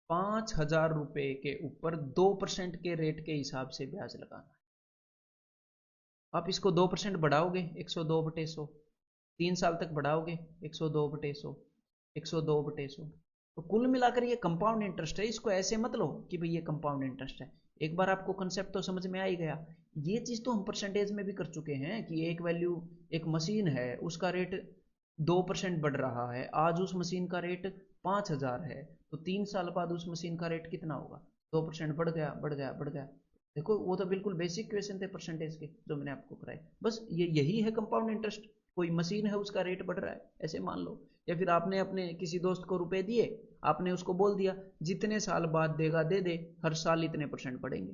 5000 रुपये के ऊपर 2% के रेट के हिसाब से ब्याज लगाना है। आप इसको 2% बढ़ाओगे 102/100, 3 साल तक बढ़ाओगे 102/100, 102/100, तो कुल मिलाकर ये कंपाउंड इंटरेस्ट है। इसको ऐसे मत लो कि भाई ये कंपाउंड इंटरेस्ट है। एक बार आपको कंसेप्ट तो समझ में आ ही गया। ये चीज तो हम परसेंटेज में भी कर चुके हैं कि एक वैल्यू, एक मशीन है उसका रेट 2% बढ़ रहा है, आज उस मशीन का रेट 5000 है, तो 3 साल बाद उस मशीन का रेट कितना होगा, 2% बढ़ गया बढ़ गया बढ़ गया। देखो वो तो बिल्कुल बेसिक क्वेश्चन थे परसेंटेज के जो मैंने आपको कराए। बस ये यही है कंपाउंड इंटरेस्ट। कोई मशीन है उसका रेट बढ़ रहा है ऐसे मान लो, या फिर आपने अपने किसी दोस्त को रुपए दिए, आपने उसको बोल दिया जितने साल बाद देगा दे दे, हर साल इतने % बढ़ेंगे।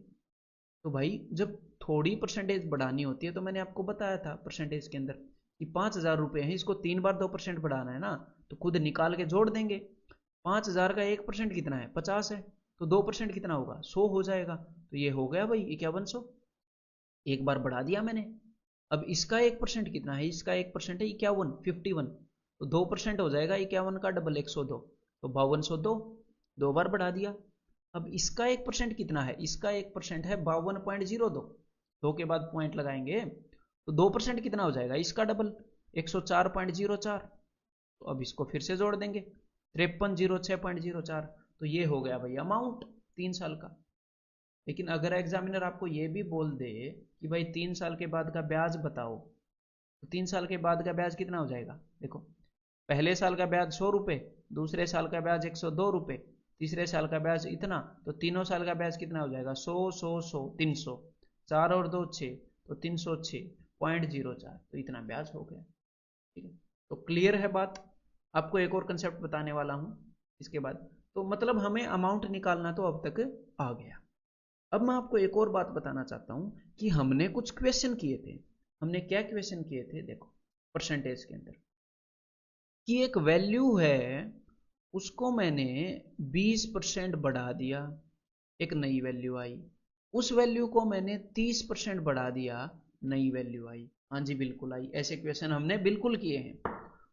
तो भाई जब थोड़ी परसेंटेज बढ़ानी होती है, तो मैंने आपको बताया था परसेंटेज के अंदर कि 5000 रुपये है, इसको 3 बार 2% बढ़ाना है ना, तो खुद निकाल के जोड़ देंगे। 5000 का 1% कितना है, 50 है, तो 2% कितना होगा, 100 हो जाएगा। तो ये हो गया भाई 5100, एक बार बढ़ा दिया मैंने। अब इसका 1% कितना है, इसका 1% है 51 तो 2% हो जाएगा 51 का डबल 102, तो 5202, 2 बार बढ़ा दिया। अब इसका 1% कितना है, इसका 1% है 52.02, 2 के बाद पॉइंट लगाएंगे, तो 2% कितना हो जाएगा, इसका डबल 104.04, तो अब इसको फिर से जोड़ देंगे 5306.04, तो ये हो गया भाई अमाउंट 3 साल का। लेकिन अगर एग्जामिनर आपको ये भी बोल दे कि भाई 3 साल के बाद का ब्याज बताओ, तो 3 साल के बाद का ब्याज कितना हो जाएगा, देखो पहले साल का ब्याज 100 रुपये, दूसरे साल का ब्याज 102 रुपये, तीसरे साल का ब्याज इतना, तो तीनों साल का ब्याज कितना हो जाएगा, 100 300, 4 और 2 6, तो 306.04, तो इतना ब्याज हो गया। ठीक है, तो क्लियर है बात। आपको एक और कंसेप्ट बताने वाला हूं इसके बाद। तो मतलब हमें अमाउंट निकालना तो अब तक आ गया। अब मैं आपको एक और बात बताना चाहता हूं कि हमने कुछ क्वेश्चन किए थे। हमने क्या क्वेश्चन किए थे, देखो परसेंटेज के अंदर कि एक वैल्यू है उसको मैंने 20% बढ़ा दिया, एक नई वैल्यू आई। उस वैल्यू को मैंने 30% बढ़ा दिया, नई वैल्यू आई। हाँ जी बिल्कुल आई, ऐसे क्वेश्चन हमने बिल्कुल किए हैं।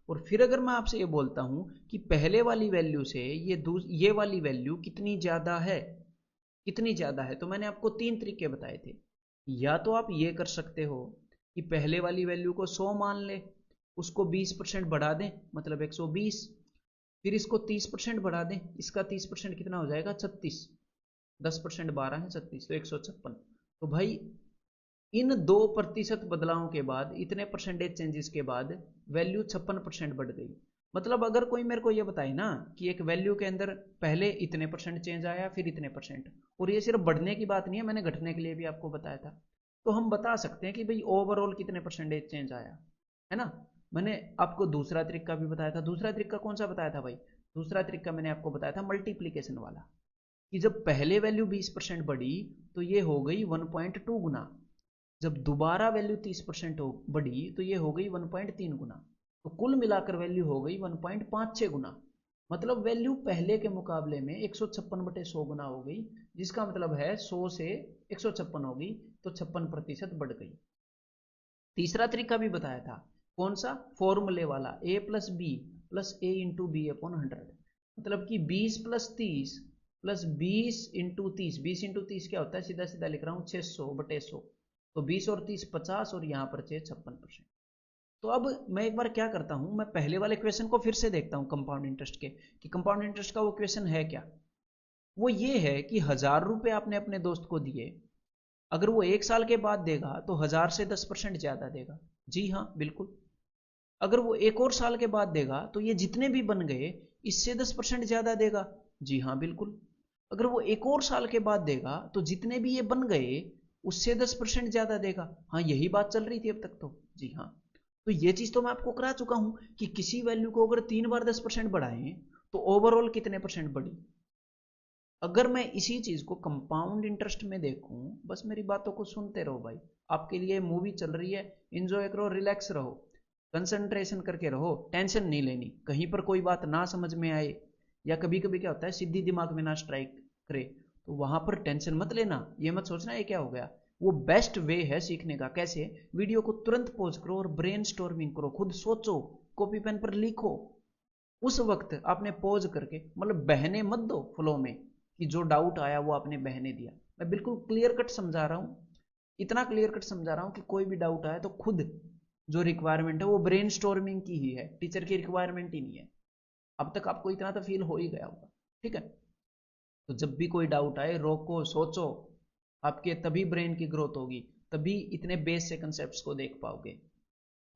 और फिर अगर मैं आपसे ये बोलता हूं कि पहले वाली वैल्यू से ये वाली वैल्यू कितनी ज्यादा है, कितनी ज्यादा है, तो मैंने आपको 3 तरीके बताए थे। या तो आप ये कर सकते हो कि पहले वाली वैल्यू को 100 मान ले, उसको 20% बढ़ा दें मतलब 120, फिर इसको 30% बढ़ा दें, इसका 30% कितना हो जाएगा 36, 10% 12 है 36, तो 156। तो भाई इन 2% बदलावों के बाद, इतने परसेंटेज चेंजेस के बाद वैल्यू 56% बढ़ गई। मतलब अगर कोई मेरे को ये बताए ना कि एक वैल्यू के अंदर पहले इतने % चेंज आया फिर इतने %, और ये सिर्फ बढ़ने की बात नहीं है, मैंने घटने के लिए भी आपको बताया था, तो हम बता सकते हैं कि भाई ओवरऑल कितने % चेंज आया, है ना। मैंने आपको दूसरा तरीका भी बताया था। दूसरा तरीका कौन सा बताया था भाई, दूसरा तरीका मैंने आपको बताया था मल्टीप्लीकेशन वाला, कि जब पहले वैल्यू 20% बढ़ी तो ये हो गई 1.2 गुना, जब दोबारा वैल्यू 30% हो बढ़ी तो ये हो गई 1.3 गुना, तो कुल मिलाकर वैल्यू हो गई 1.56 गुना। मतलब वैल्यू पहले के मुकाबले में 156/100 गुना हो गई, जिसका मतलब है 100 से 156 हो गई, तो 56% बढ़ गई। तीसरा तरीका भी बताया था, कौन सा, फॉर्मूले वाला, a plus B plus A into B upon 100, मतलब कि 20 + 30 प्लस 20 × 30, 20 × 30 क्या होता है, सीधा सीधा लिख रहा हूँ 600/100, तो 20 और 30 50, और यहाँ पर 56%। तो अब मैं एक बार क्या करता हूँ, मैं पहले वाले क्वेश्चन को फिर से देखता हूँ कंपाउंड इंटरेस्ट के, कि कंपाउंड इंटरेस्ट का वो क्वेश्चन है क्या। वो ये है कि 1000 रुपये आपने अपने दोस्त को दिए, अगर वो 1 साल के बाद देगा तो 1000 से 10% ज्यादा देगा। जी हाँ बिल्कुल। अगर वो 1 और साल के बाद देगा तो ये जितने भी बन गए इससे 10% ज्यादा देगा। जी हाँ बिल्कुल। अगर वो 1 और साल के बाद देगा तो जितने भी ये बन गए उससे 10% ज्यादा देगा। हाँ, यही बात चल रही थी अब तक तो। जी हाँ, तो ये चीज तो मैं आपको करा चुका हूं कि किसी वैल्यू को अगर 3 बार 10% बढ़ाएं तो ओवरऑल कितने परसेंट बढ़ी। अगर मैं इसी चीज को कंपाउंड इंटरेस्ट में देखूं, बस मेरी बातों को सुनते रहो भाई, आपके लिए मूवी चल रही है, एंजॉय करो, रिलैक्स रहो, कंसंट्रेशन करके रहो, टेंशन नहीं लेनी, कहीं पर कोई बात ना समझ में आए या कभी कभी क्या होता है सीधी दिमाग में ना स्ट्राइक करे, तो वहां पर टेंशन मत लेना, ये मत सोचना ये क्या हो गया। वो बेस्ट वे है सीखने का। कैसे? वीडियो को तुरंत पॉज करो और ब्रेन स्टॉर्मिंग करो, खुद सोचो, कॉपी पेन पर लिखो। उस वक्त आपने पॉज करके, मतलब बहने मत दो फ्लो में, कि जो डाउट आया वो आपने बहने दिया। मैं बिल्कुल क्लियर कट समझा रहा हूं, इतना क्लियर कट समझा रहा हूं कि कोई भी डाउट आए तो खुद जो रिक्वायरमेंट है वो ब्रेन स्टॉर्मिंग की ही है, टीचर की रिक्वायरमेंट ही नहीं है। अब तक आपको इतना तो फील हो ही गया होगा। ठीक है, तो जब भी कोई डाउट आए रोको, सोचो, आपके तभी ब्रेन की ग्रोथ होगी, तभी इतने बेस से कंसेप्ट को देख पाओगे।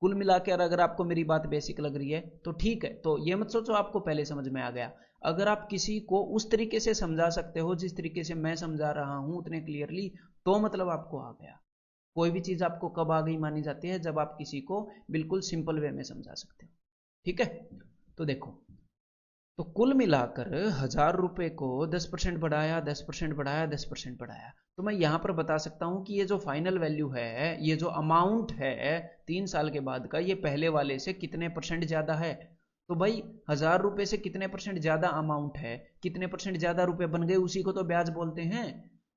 कुल मिलाकर अगर आपको मेरी बात बेसिक लग रही है तो ठीक है, तो ये मत सोचो आपको पहले समझ में आ गया। अगर आप किसी को उस तरीके से समझा सकते हो जिस तरीके से मैं समझा रहा हूं उतने क्लियरली, तो मतलब आपको आ गया। कोई भी चीज आपको कब आ गई मानी जाती है? जब आप किसी को बिल्कुल सिंपल वे में समझा सकते हो। ठीक है, तो देखो, तो कुल मिलाकर 1,000 रुपए को 10% बढ़ाया, 10% बढ़ाया, 10% बढ़ाया, तो मैं यहां पर बता सकता हूं कि ये जो फाइनल वैल्यू है, ये जो अमाउंट है 3 साल के बाद का, ये पहले वाले से कितने परसेंट ज्यादा है। तो भाई 1,000 रुपए से कितने परसेंट ज्यादा अमाउंट है, कितने परसेंट ज्यादा रुपए बन गए, उसी को तो ब्याज बोलते हैं।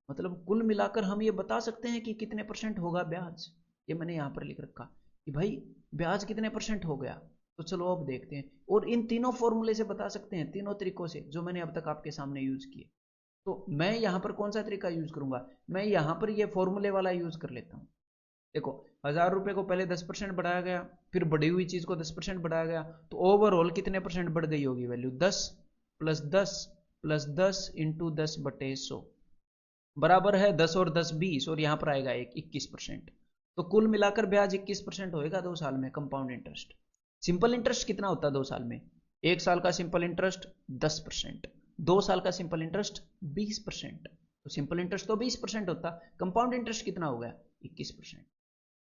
मतलब कुल मिलाकर हम ये बता सकते हैं कि कितने परसेंट होगा ब्याज। ये मैंने यहां पर लिख रखा कि भाई ब्याज कितने परसेंट हो गया। तो चलो अब देखते हैं, और इन तीनों फॉर्मूले से बता सकते हैं, तीनों तरीकों से जो मैंने अब तक आपके सामने यूज किए। तो मैं यहां पर कौन सा तरीका यूज करूंगा? मैं यहां पर ये फॉर्मूले वाला यूज कर लेता हूं। देखो, 1,000 रुपए को पहले 10% बढ़ाया गया, फिर बढ़ी हुई चीज को 10% बढ़ाया गया, तो ओवरऑल कितने परसेंट बढ़ गई होगी वैल्यू? 10 + 10 + 10 इंटू 10/100 बराबर है 10 और 10 20, और यहां पर आएगा एक 21%। तो कुल मिलाकर ब्याज 21% होएगा 2 साल में कंपाउंड इंटरेस्ट। सिंपल इंटरेस्ट कितना होता है 2 साल में? 1 साल का सिंपल इंटरेस्ट 10%, 2 साल का सिंपल इंटरेस्ट 20%। तो सिंपल इंटरेस्ट तो 20% होता, कंपाउंड इंटरेस्ट कितना हो गया? 21%।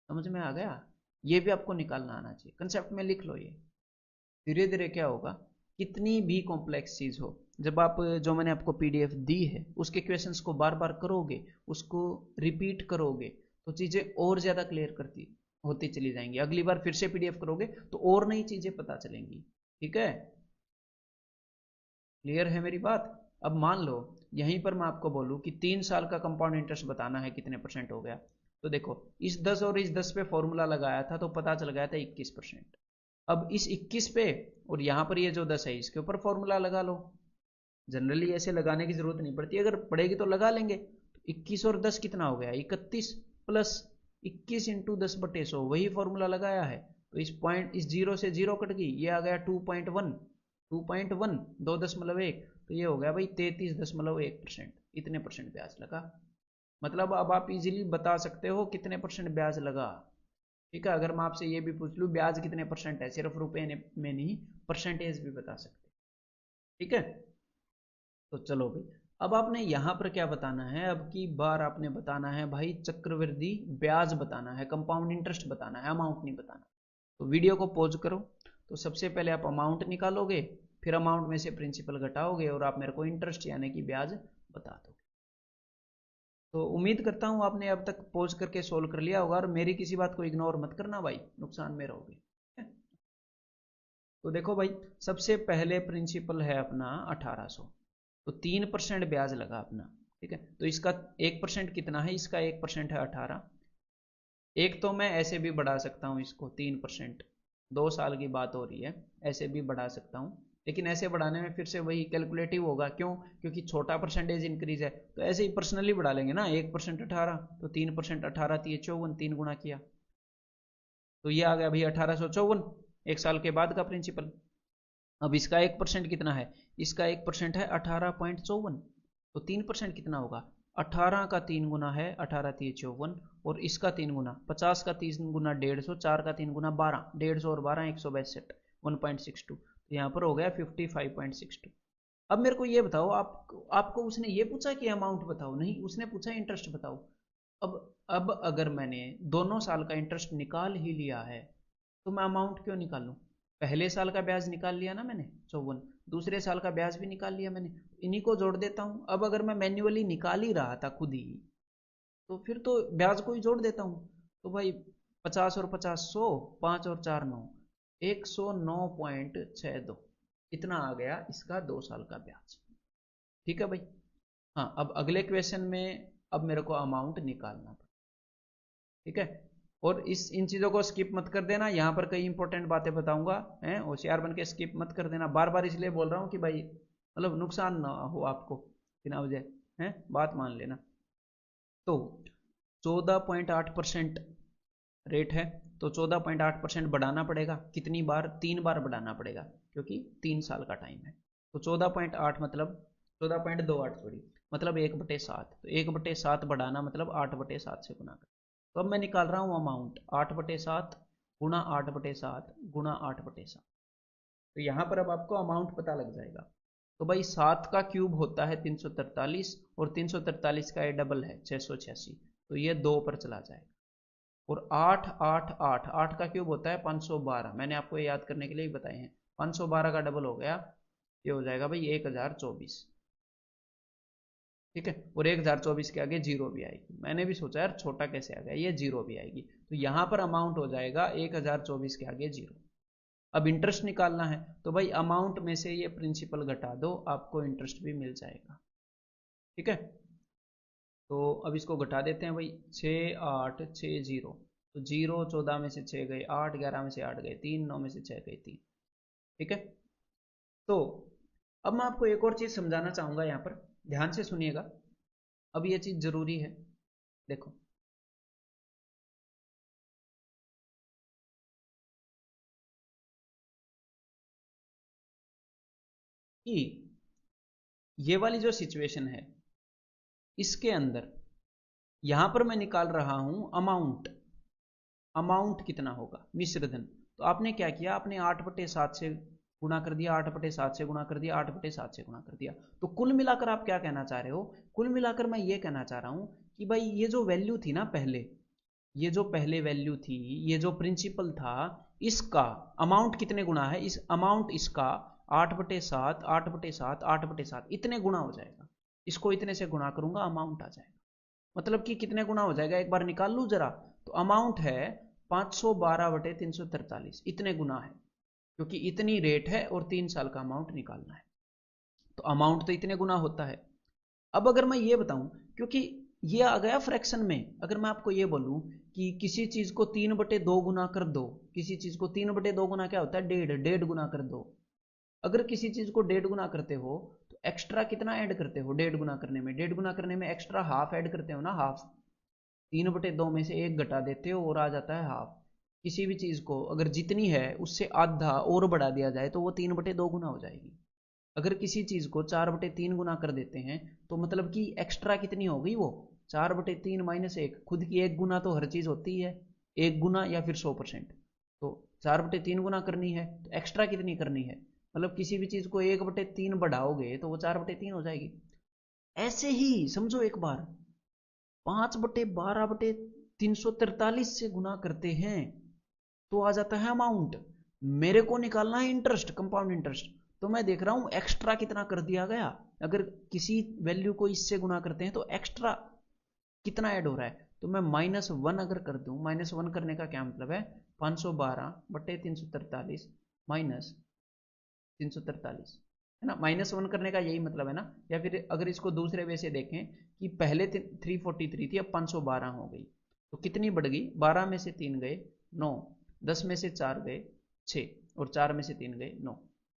समझ में आ गया? ये भी आपको निकालना आना चाहिए, कंसेप्ट में लिख लो ये। धीरे धीरे क्या होगा, कितनी भी कॉम्प्लेक्स चीज हो, जब आप जो मैंने आपको पीडीएफ दी है उसके क्वेश्चंस को बार बार करोगे, उसको रिपीट करोगे, तो चीजें और ज्यादा क्लियर करती होती चली जाएंगी। अगली बार फिर से पीडीएफ करोगे तो और नई चीजें पता चलेंगी। ठीक है, क्लियर है मेरी बात? अब मान लो यहीं पर मैं आपको बोलूं कि 3 साल का कंपाउंड इंटरेस्ट बताना है, कितने परसेंट हो गया। तो देखो, इस 10 और इस 10 पे फॉर्मूला लगाया था तो पता चल गया था 21%। अब इस 21 पे और यहां पर ये जो 10 है इसके ऊपर फॉर्मूला लगा लो। जनरली ऐसे लगाने की जरूरत नहीं पड़ती, अगर पड़ेगी तो लगा लेंगे। तो 21 और 10 कितना हो गया? 31 प्लस 21 इंटू 10/100, वही फॉर्मूला लगाया है। तो इस पॉइंट, इस जीरो से जीरो कट गई, ये आ गया 2.1, 2.1 2.1, तो ये हो गया भाई 33.1%। इतने परसेंट ब्याज लगा। मतलब अब आप इजीली बता सकते हो कितने परसेंट ब्याज लगा। ठीक है, अगर मैं आपसे ये भी पूछ लूँ ब्याज कितने परसेंट है, सिर्फ रुपए में नहीं, परसेंटेज भी बता सकते। ठीक है, तो चलो भाई, अब आपने यहां पर क्या बताना है? अब की बार आपने बताना है भाई चक्रवृद्धि ब्याज बताना है, कंपाउंड इंटरेस्ट बताना है, अमाउंट नहीं बताना। तो वीडियो को पॉज करो, तो सबसे पहले आप अमाउंट निकालोगे, फिर अमाउंट में से प्रिंसिपल घटाओगे और आप मेरे को इंटरेस्ट यानी कि ब्याज बता दोगे। तो उम्मीद करता हूं आपने अब तक पॉज करके सोल्व कर लिया होगा, और मेरी किसी बात को इग्नोर मत करना भाई, नुकसान में रहोगे। तो देखो भाई, सबसे पहले प्रिंसिपल है अपना 1800, तो 3% ब्याज लगा अपना। ठीक है, तो इसका 1% कितना है? इसका 1% है 18। एक तो मैं ऐसे भी बढ़ा सकता हूँ इसको 3%, 2 साल की बात हो रही है, ऐसे भी बढ़ा सकता हूँ, लेकिन ऐसे बढ़ाने में फिर से वही कैलकुलेटिव होगा। क्यों? क्योंकि छोटा परसेंटेज इंक्रीज है, तो ऐसे ही पर्सनली बढ़ा लेंगे ना। 1% 18, तो 3% 18 थी 54, 3 गुना किया, तो ये आ गया भाई 1854, 1 साल के बाद का प्रिंसिपल। अब इसका 1% कितना है? इसका 1% है 18.54, तो 3% कितना होगा? 18 का 3 गुना है 18 3 54, और इसका 3 गुना 50 का 3 गुना 150, 4 का 3 गुना 12, 150 और 12 162, 1.62, तो यहाँ पर हो गया 55.62। अब मेरे को ये बताओ, आपको उसने ये पूछा कि अमाउंट बताओ? नहीं, उसने पूछा इंटरेस्ट बताओ। अब अगर मैंने दोनों साल का इंटरेस्ट निकाल ही लिया है तो मैं अमाउंट क्यों निकालूं? पहले साल का ब्याज निकाल लिया ना मैंने 54, दूसरे साल का ब्याज भी निकाल लिया मैंने, इन्हीं को जोड़ देता हूं। अब अगर मैं मैन्युअली निकाल ही रहा था खुद ही, तो फिर तो ब्याज को ही जोड़ देता हूं। तो भाई 50 और 50 100, 5 और 4 9, 109.62, इतना आ गया इसका 2 साल का ब्याज। ठीक है भाई। हाँ, अब अगले क्वेश्चन में अब मेरे को अमाउंट निकालना पड़ेगा। ठीक है, और इस इन चीजों को स्किप मत कर देना, यहाँ पर कई इंपॉर्टेंट बातें बताऊंगा, हैं, होशियार बन के स्किप मत कर देना। बार बार इसलिए बोल रहा हूँ कि भाई मतलब नुकसान ना हो आपको बिना वजह, है, बात मान लेना। तो 14.8% रेट है, तो 14.8% बढ़ाना पड़ेगा। कितनी बार? 3 बार बढ़ाना पड़ेगा, क्योंकि 3 साल का टाइम है। तो 14.8 मतलब 14.28 सॉरी, मतलब 1/7। तो 1/7 बढ़ाना मतलब 8/7 से गुना कर। तो अब मैं निकाल रहा हूँ अमाउंट 8/7 गुणा 8/7 गुणा 8/7। तो यहाँ पर अब आपको अमाउंट पता लग जाएगा। तो भाई 7 का क्यूब होता है 343, और 343 का ये डबल है 686, तो ये 2 पर चला जाएगा। और 8 8 8 8 का क्यूब होता है 512, मैंने आपको ये याद करने के लिए ही बताए हैं। 512 का डबल हो गया, ये हो जाएगा भाई 1024। ठीक है, और 1024 के आगे जीरो भी आएगी। मैंने भी सोचा यार छोटा कैसे आ गया, ये जीरो भी आएगी। तो यहां पर अमाउंट हो जाएगा 1024 के आगे जीरो। अब इंटरेस्ट निकालना है, तो भाई अमाउंट में से ये प्रिंसिपल घटा दो, आपको इंटरेस्ट भी मिल जाएगा। ठीक है, तो अब इसको घटा देते हैं भाई। 6860, तो जीरो 14 में से 6 गए 8, 11 में से 8 गए 3, 9 में से 6 गए 3। ठीक है, तो अब मैं आपको एक और चीज समझाना चाहूंगा, यहाँ पर ध्यान से सुनिएगा। अब ये चीज जरूरी है, देखो। कि ये वाली जो सिचुएशन है, इसके अंदर यहां पर मैं निकाल रहा हूं अमाउंट। अमाउंट कितना होगा? मिश्र धन। तो आपने क्या किया, आपने 8/7 से गुणा कर दिया, 8/7 से गुणा कर दिया, 8/7 से गुणा कर दिया। तो कुल मिलाकर आप क्या कहना चाह रहे हो? कुल मिलाकर मैं ये कहना चाह रहा हूं कि भाई ये जो वैल्यू थी ना पहले, ये जो पहले वैल्यू थी, ये जो प्रिंसिपल था, इसका अमाउंट कितने गुना है? इस अमाउंट इसका 8/7 8/7 8/7 इतने गुना हो जाएगा। इसको इतने से गुणा करूंगा, अमाउंट आ जाएगा। मतलब कि कितने गुना हो जाएगा, एक बार निकाल लू जरा। तो अमाउंट है 512/343, इतने गुना है, क्योंकि इतनी रेट है और 3 साल का अमाउंट निकालना है। तो अमाउंट तो इतने गुना होता है। अब अगर मैं ये बताऊं, क्योंकि ये आ गया फ्रैक्शन में, अगर मैं आपको ये बोलूं कि किसी चीज को 3/2 गुना कर दो, किसी चीज को 3/2 गुना क्या होता है? 1.5, 1.5 गुना कर दो। अगर किसी चीज को 1.5 गुना करते हो, तो एक्स्ट्रा कितना ऐड करते हो? 1.5 गुना करने में, 1.5 गुना करने में एक्स्ट्रा हाफ ऐड करते हो ना, हाफ। 3/2 में से 1 घटा देते हो और आ जाता है हाफ। किसी भी चीज को अगर जितनी है उससे आधा और बढ़ा दिया जाए तो वो 3/2 गुना हो जाएगी। अगर किसी चीज को 4/3 गुना कर देते हैं, तो मतलब कि एक्स्ट्रा कितनी हो गई वो? 4/3 माइनस 1। खुद की 1 गुना तो हर चीज होती है, 1 गुना या फिर 100%। तो 4/3 गुना करनी है, तो एक्स्ट्रा कितनी करनी है? मतलब किसी भी चीज को 1/3 बढ़ाओगे तो वो 4/3 हो जाएगी। ऐसे ही समझो एक बार, 5/12/343 से गुना करते हैं तो आ जाता है अमाउंट। मेरे को निकालना है इंटरेस्ट, कंपाउंड इंटरेस्ट। तो मैं देख रहा हूं एक्स्ट्रा कितना कर दिया गया। अगर किसी वैल्यू को इससे गुना करते हैं तो एक्स्ट्रा कितना ऐड हो रहा है? तो मैं -1 अगर कर दूं, -1 करने का क्या मतलब है? 512/343 माइनस 343, है ना। -1 करने का यही मतलब है ना। या फिर अगर इसको दूसरे वे से देखें कि पहले 343 थी, अब 512 हो गई, तो कितनी बढ़ गई? 12 में से 3 गए 9, 10 में से 4 गए 6, और 4 में से 3 गए 9।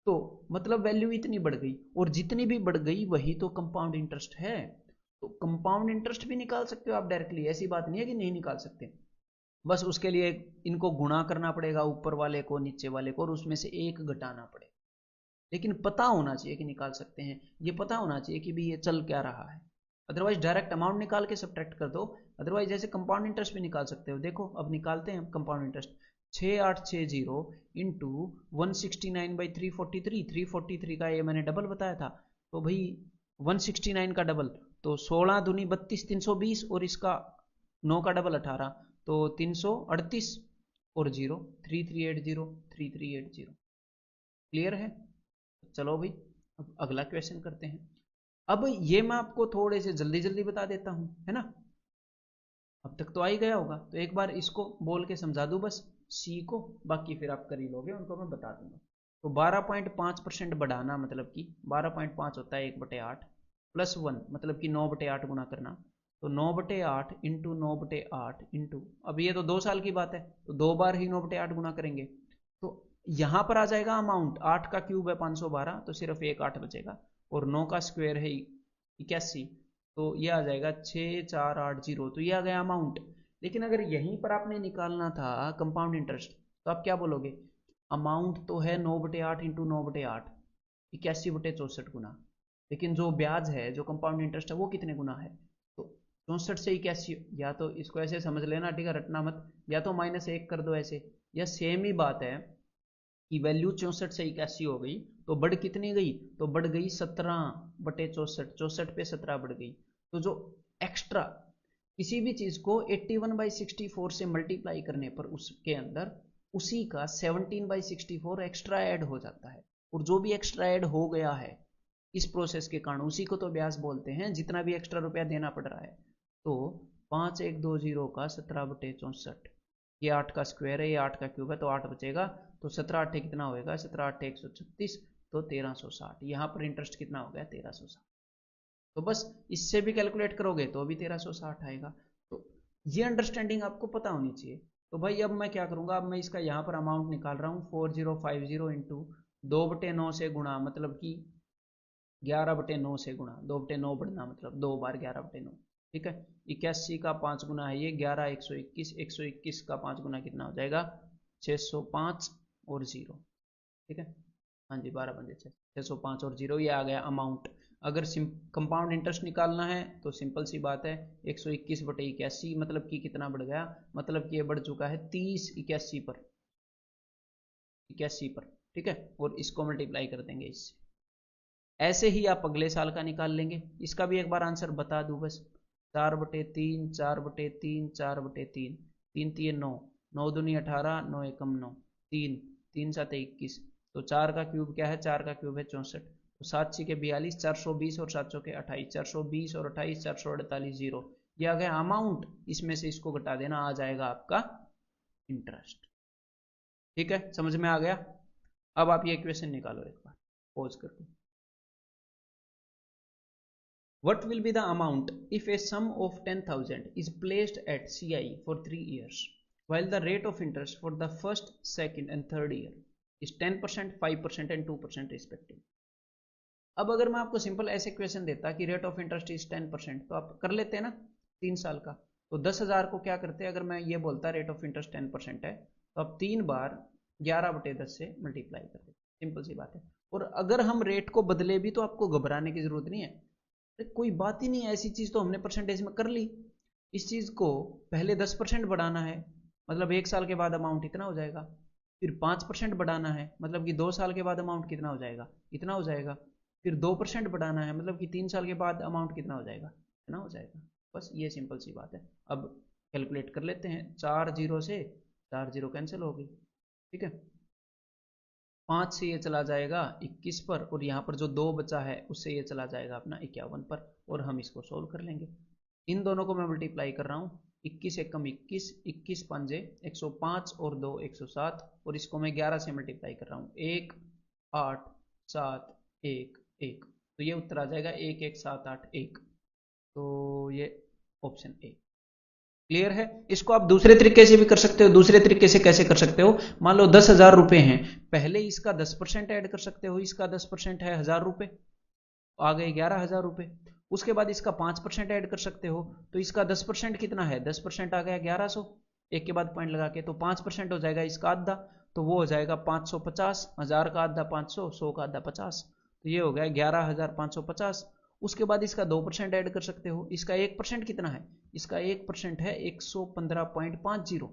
तो मतलब वैल्यू इतनी बढ़ गई, और जितनी भी बढ़ गई वही तो कंपाउंड इंटरेस्ट है। तो कंपाउंड इंटरेस्ट भी निकाल सकते हो आप डायरेक्टली, ऐसी बात नहीं है कि नहीं निकाल सकते। बस उसके लिए इनको गुणा करना पड़ेगा, ऊपर वाले को नीचे वाले को, और उसमें से एक घटाना पड़ेगा। लेकिन पता होना चाहिए कि निकाल सकते हैं, ये पता होना चाहिए कि भी ये चल क्या रहा है। अदरवाइज डायरेक्ट अमाउंट निकाल के सब्ट्रैक्ट कर दो। अदरवाइज जैसे कंपाउंड इंटरेस्ट भी निकाल सकते हो। देखो अब निकालते हैं कंपाउंड इंटरेस्ट। 6860 इंटू 169/343, 343 का ये मैंने डबल बताया था। तो भाई 169 का डबल, तो 16 दूनी 32, 320, और इसका 9 का डबल 18, तो 338 और 0 3380 3380। क्लियर है? चलो भाई अब अगला क्वेश्चन करते हैं। अब ये मैं आपको थोड़े से जल्दी जल्दी बता देता हूं, है ना, अब तक तो आ ही गया होगा, तो एक बार इसको बोल के समझा दूं बस सी को, बाकी फिर आप कर ही लोगे, उनको मैं बता दूंगा। तो 12.5% बढ़ाना मतलब कि 12.5 होता है 1/8 प्लस 1 मतलब कि 9/8 गुना करना, तो 9/8 इंटू 9/8 इंटू, अब ये तो 2 साल की बात है तो 2 बार ही 9/8 गुना करेंगे, तो यहां पर आ जाएगा अमाउंट 8 का क्यूब है 512, तो सिर्फ एक 8 बचेगा, और 9 का स्क्वायर है 81, तो ये आ जाएगा 6480, तो ये आ गया अमाउंट। लेकिन अगर यहीं पर आपने निकालना था कंपाउंड इंटरेस्ट, तो आप क्या बोलोगे, अमाउंट तो है 9/8 इंटू 9/8 81/64 गुना, लेकिन जो ब्याज है जो कंपाउंड इंटरेस्ट है वो कितने गुना है, तो 64 से 81, या तो इसको ऐसे समझ लेना, ठीक है, रटना मत, या तो -1 कर दो ऐसे, या सेम ही बात है कि वैल्यू 64 से 81 हो गई, तो बढ़ कितनी गई, तो बढ़ गई 17/64, 64 पे 17 बढ़ गई, तो जो एक्स्ट्रा किसी भी चीज को 81/64 से मल्टीप्लाई करने पर उसके अंदर उसी का 17/64 एक्स्ट्रा ऐड हो जाता है, और जो भी एक्स्ट्रा ऐड हो गया है इस प्रोसेस के कारण उसी को तो ब्याज बोलते हैं, जितना भी एक्स्ट्रा रुपया देना पड़ रहा है। तो 5120 का 17/64, ये 8 का स्क्वायर है, ये 8 का क्यूब है, तो 8 बचेगा, तो 17 8 कितना होएगा, 17 8 136, तो 1360, यहाँ पर इंटरेस्ट कितना हो गया 1360, तो बस इससे भी कैलकुलेट करोगे तो भी 1360 आएगा। तो ये अंडरस्टैंडिंग आपको पता होनी चाहिए। तो भाई अब मैं क्या करूंगा, अब मैं इसका यहाँ पर अमाउंट निकाल रहा हूँ 4050 इंटू 2/9 से गुणा, मतलब कि 11/9 से गुणा, 2/9 बढ़ना मतलब 2 बार 11/9, ठीक है, 81 का 5 गुना है ये 11, 121, 121 का 5 गुना कितना हो जाएगा 605 और 0, ठीक है, हाँ जी 12 पंजे 605 और 0, ये आ गया अमाउंट। अगर कंपाउंड इंटरेस्ट निकालना है तो सिंपल सी बात है 121/81, मतलब कि कितना बढ़ गया, मतलब कि ये बढ़ चुका है 30 81 पर, 81 पर, ठीक है, और इसको मल्टीप्लाई कर देंगे इससे। ऐसे ही आप अगले साल का निकाल लेंगे, इसका भी एक बार आंसर बता दूं बस, 4/3 4/3 4/3, 3 3 9, 9 दूनी 18, 9 एकम 9, 3 3 7 21, तो 4 का क्यूब क्या है, 4 का क्यूब है 64, तो 7 6 के 42, 420 और 700 के 28, 420 और 28 448 0, ये आ गया अमाउंट, इसमें से इसको घटा देना, आ जाएगा आपका इंटरेस्ट। ठीक है, समझ में आ गया? अब आप ये क्वेश्चन निकालो एक बार पॉज करके। What will be the amount if a sum of 10,000 is placed at CI for 3 years, while the rate of interest for the first, second and third year is 10%, 5% and 2% respectively? अब अगर मैं आपको simple ऐसे question देता कि rate of interest is 10%, तो आप कर लेते हैं ना 3 साल का, तो 10,000 को क्या करते हैं, अगर मैं ये बोलता रेट ऑफ इंटरेस्ट 10% है, तो आप 3 बार 11/10 से मल्टीप्लाई कर देते, सिंपल सी बात है। और अगर हम रेट को बदले भी तो आपको घबराने की जरूरत नहीं है, कोई बात ही नहीं है, ऐसी चीज तो हमने परसेंटेज में कर ली। इस चीज को पहले 10% बढ़ाना है, मतलब 1 साल के बाद अमाउंट इतना हो जाएगा, फिर 5% बढ़ाना है, मतलब कि 2 साल के बाद अमाउंट कितना हो जाएगा, इतना हो जाएगा, फिर 2% बढ़ाना है, मतलब कि 3 साल के बाद अमाउंट कितना हो जाएगा, इतना हो जाएगा। बस ये सिंपल सी बात है। अब कैलकुलेट कर लेते हैं, 4 0 से 4 0 कैंसिल हो गई, ठीक है, 5 से ये चला जाएगा 21 पर, और यहाँ पर जो 2 बचा है उससे ये चला जाएगा अपना 51 पर, और हम इसको सोल्व कर लेंगे। इन दोनों को मैं मल्टीप्लाई कर रहा हूँ, 21 एकम 21, 21 पंजे 105 और 2 107, और इसको मैं 11 से मल्टीप्लाई कर रहा हूँ, 1 8 7 1 1, तो ये उत्तर आ जाएगा 1 1 7 8 1, तो ये ऑप्शन ए। क्लियर है? इसको आप दूसरे तरीके से भी कर सकते हो। दूसरे तरीके से कैसे कर सकते हो, मान लो 10,000 रुपए हैं, पहले इसका 10% ऐड कर सकते हो, इसका 10% है 1,000 रुपए, आ गए 11,000 रुपए। उसके बाद इसका 5% ऐड कर सकते हो, तो इसका 10% कितना है, 10% आ गया 1100, एक के बाद पॉइंट लगा के, तो 5% हो जाएगा इसका आधा, तो वो हो जाएगा 550, 1000 का आधा 500, 100 का आधा 50, तो ये हो गया 11,550। उसके बाद इसका 2% ऐड कर सकते हो, इसका 1% कितना है, इसका 1% है 115.50,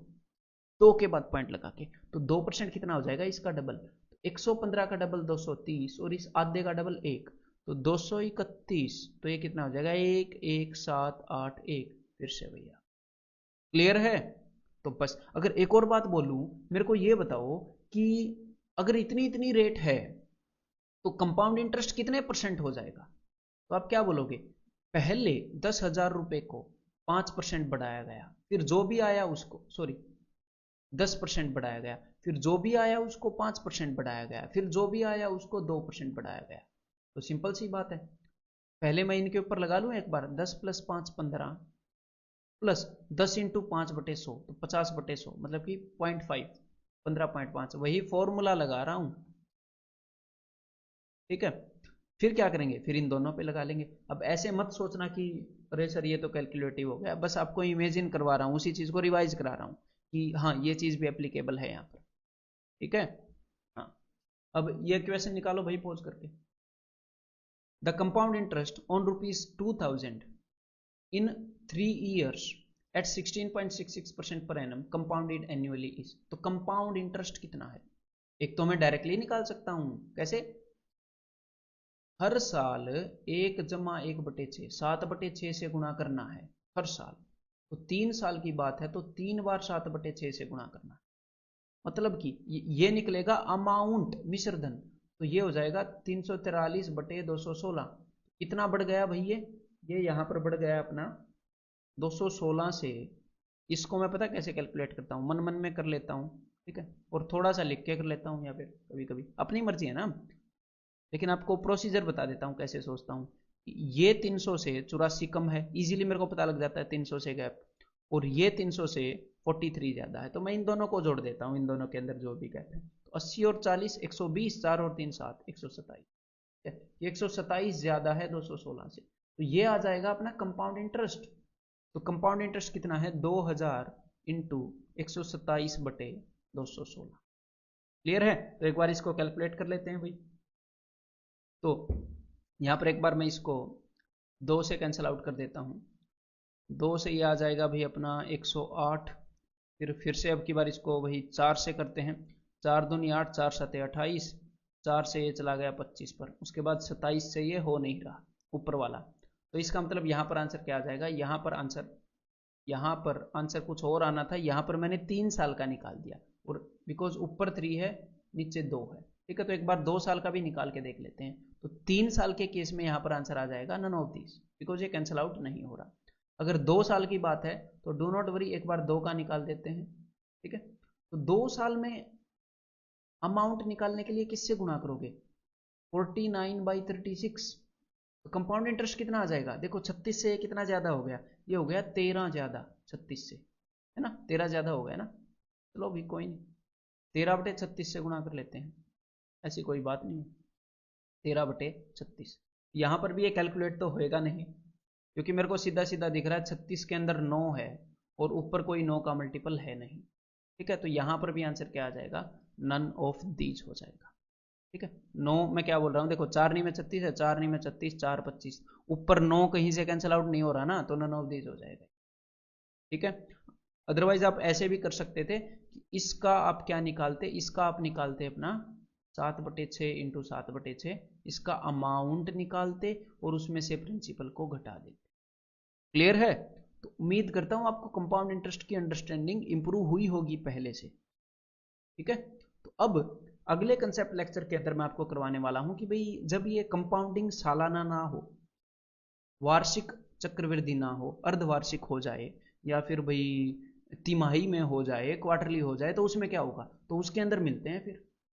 2 के बाद पॉइंट लगा के, तो 2% कितना हो जाएगा, इसका डबल, 115 का डबल 230, और इस आधे का डबल 1, तो 231, तो ये कितना हो जाएगा 1 1 7 8 1, फिर से भैया क्लियर है? तो बस अगर एक और बात बोलूं, मेरे को ये बताओ कि अगर इतनी इतनी रेट है तो कंपाउंड इंटरेस्ट कितने परसेंट हो जाएगा? तो आप क्या बोलोगे? पहले 10,000 रुपए को 5% बढ़ाया गया, फिर जो भी आया उसको, सॉरी, 10% बढ़ाया गया, फिर जो भी आया उसको 5% बढ़ाया गया, फिर जो भी आया उसको 2% बढ़ाया गया। तो सिंपल सी बात है, पहले मैं इनके ऊपर लगा लूँ एक बार, 10 + 5 15 प्लस 10 × 5/100, तो 50/100 मतलब कि 0.5, 15.5, वही फॉर्मूला लगा रहा हूँ। ठीक है, फिर क्या करेंगे? फिर इन दोनों पे लगा लेंगे। अब ऐसे मत सोचना कि अरे सर ये तो कैलकुलेटिव हो गया, बस आपको इमेजिन करवा रहा हूँ, उसी चीज को रिवाइज करा रहा हूँ कि हाँ ये चीज भी एप्लीकेबल है यहाँ पर। ठीक है, हाँ। अब ये क्वेश्चन निकालो भाई पोज करके। The compound interest on ₹2,000 in 3 years at 16.66% per annum compounded annually is। तो कंपाउंड इंटरेस्ट कितना है? एक तो मैं डायरेक्टली निकाल सकता हूं, कैसे? हर साल 1 + 1/6, 7/6 से गुणा करना है हर साल। तो 3 साल की बात है तो 3 बार 7/6 से गुणा करना है, मतलब कि ये निकलेगा अमाउंट मिश्र धन। तो ये हो जाएगा 343/216। कितना बढ़ गया भाई? ये यहाँ पर बढ़ गया अपना 216 से। इसको मैं पता कैसे कैलकुलेट करता हूँ? मन मन में कर लेता हूँ, ठीक है, और थोड़ा सा लिख के कर लेता हूँ, या फिर कभी कभी अपनी मर्जी है ना, लेकिन आपको प्रोसीजर बता देता हूँ कैसे सोचता हूँ। ये 300 से 84 कम है, इजीली मेरे को पता लग जाता है 300 से गैप, और ये 300 से 43 ज्यादा है, तो मैं इन दोनों को जोड़ देता हूँ, इन दोनों के अंदर जो भी गैप है। तो 80 और 40 120, 4 और 3 7, 127। ये 127 ज्यादा है 216 से, तो ये आ जाएगा अपना कंपाउंड इंटरेस्ट। तो कंपाउंड इंटरेस्ट कितना है? 2000 इंटू 127/216। क्लियर है? तो एक बार इसको कैलकुलेट कर लेते हैं भाई। तो यहां पर एक बार मैं इसको 2 से कैंसिल आउट कर देता हूं। 2 से ये आ जाएगा भाई अपना 108। फिर से अब की बार इसको वही 4 से करते हैं। 4 दूनी 8, 4 7 28, 4 से ये चला गया 25 पर, उसके बाद 27 से ये हो नहीं रहा ऊपर वाला। तो इसका मतलब यहाँ पर आंसर क्या आ जाएगा? यहाँ पर आंसर कुछ और आना था, यहाँ पर मैंने 3 साल का निकाल दिया, और बिकॉज ऊपर 3 है नीचे 2 है। ठीक है, तो एक बार 2 साल का भी निकाल के देख लेते हैं। तो 3 साल के केस में यहाँ पर आंसर आ जाएगा नन ऑफ दिस, बिकॉज ये कैंसिल आउट नहीं हो रहा। अगर 2 साल की बात है तो डो नॉट वरी, एक बार 2 का निकाल देते हैं। ठीक है, तो 2 साल में अमाउंट निकालने के लिए किससे गुणा करोगे? 49/36। तो कंपाउंड इंटरेस्ट कितना आ जाएगा? देखो 36 से कितना ज्यादा हो गया? ये हो गया 13 ज्यादा 36 से, है ना, 13 ज्यादा हो गया ना। चलो भी कोई नहीं, 13/36 से गुणा कर लेते हैं, ऐसी कोई बात नहीं है। 13/36, यहां पर भी ये कैलकुलेट तो होएगा नहीं, क्योंकि मेरे को सीधा सीधा दिख रहा है 36 के अंदर 9 है और ऊपर कोई 9 का मल्टीपल है नहीं। ठीक है, तो यहां पर भी आंसर क्या आ जाएगा? नन ऑफ दीज हो जाएगा। ठीक है, 9 मैं क्या बोल रहा हूँ, देखो 4 नहीं में 36 है, 4 नहीं में 36, 4 25, ऊपर 9 कहीं से कैंसिल आउट नहीं हो रहा ना, तो नन ऑफ दीज हो जाएगा। ठीक है, अदरवाइज आप ऐसे भी कर सकते थे कि इसका आप क्या निकालते, इसका आप निकालते अपना 7/6 इंटू 7/6, इसका अमाउंट निकालते और उसमें से प्रिंसिपल को घटा देते। क्लियर है? तो उम्मीद करता हूं आपको कंपाउंड इंटरेस्ट की अंडरस्टैंडिंग इंप्रूव हुई होगी पहले से। ठीक है, तो अब अगले कंसेप्ट लेक्चर के अंदर मैं आपको करवाने वाला हूं कि भाई जब ये कंपाउंडिंग सालाना ना हो, वार्षिक चक्रवृद्धि ना हो, अर्धवार्षिक हो जाए, या फिर भाई तिमाही में हो जाए, क्वार्टरली हो जाए, तो उसमें क्या होगा, तो उसके अंदर मिलते हैं फिर।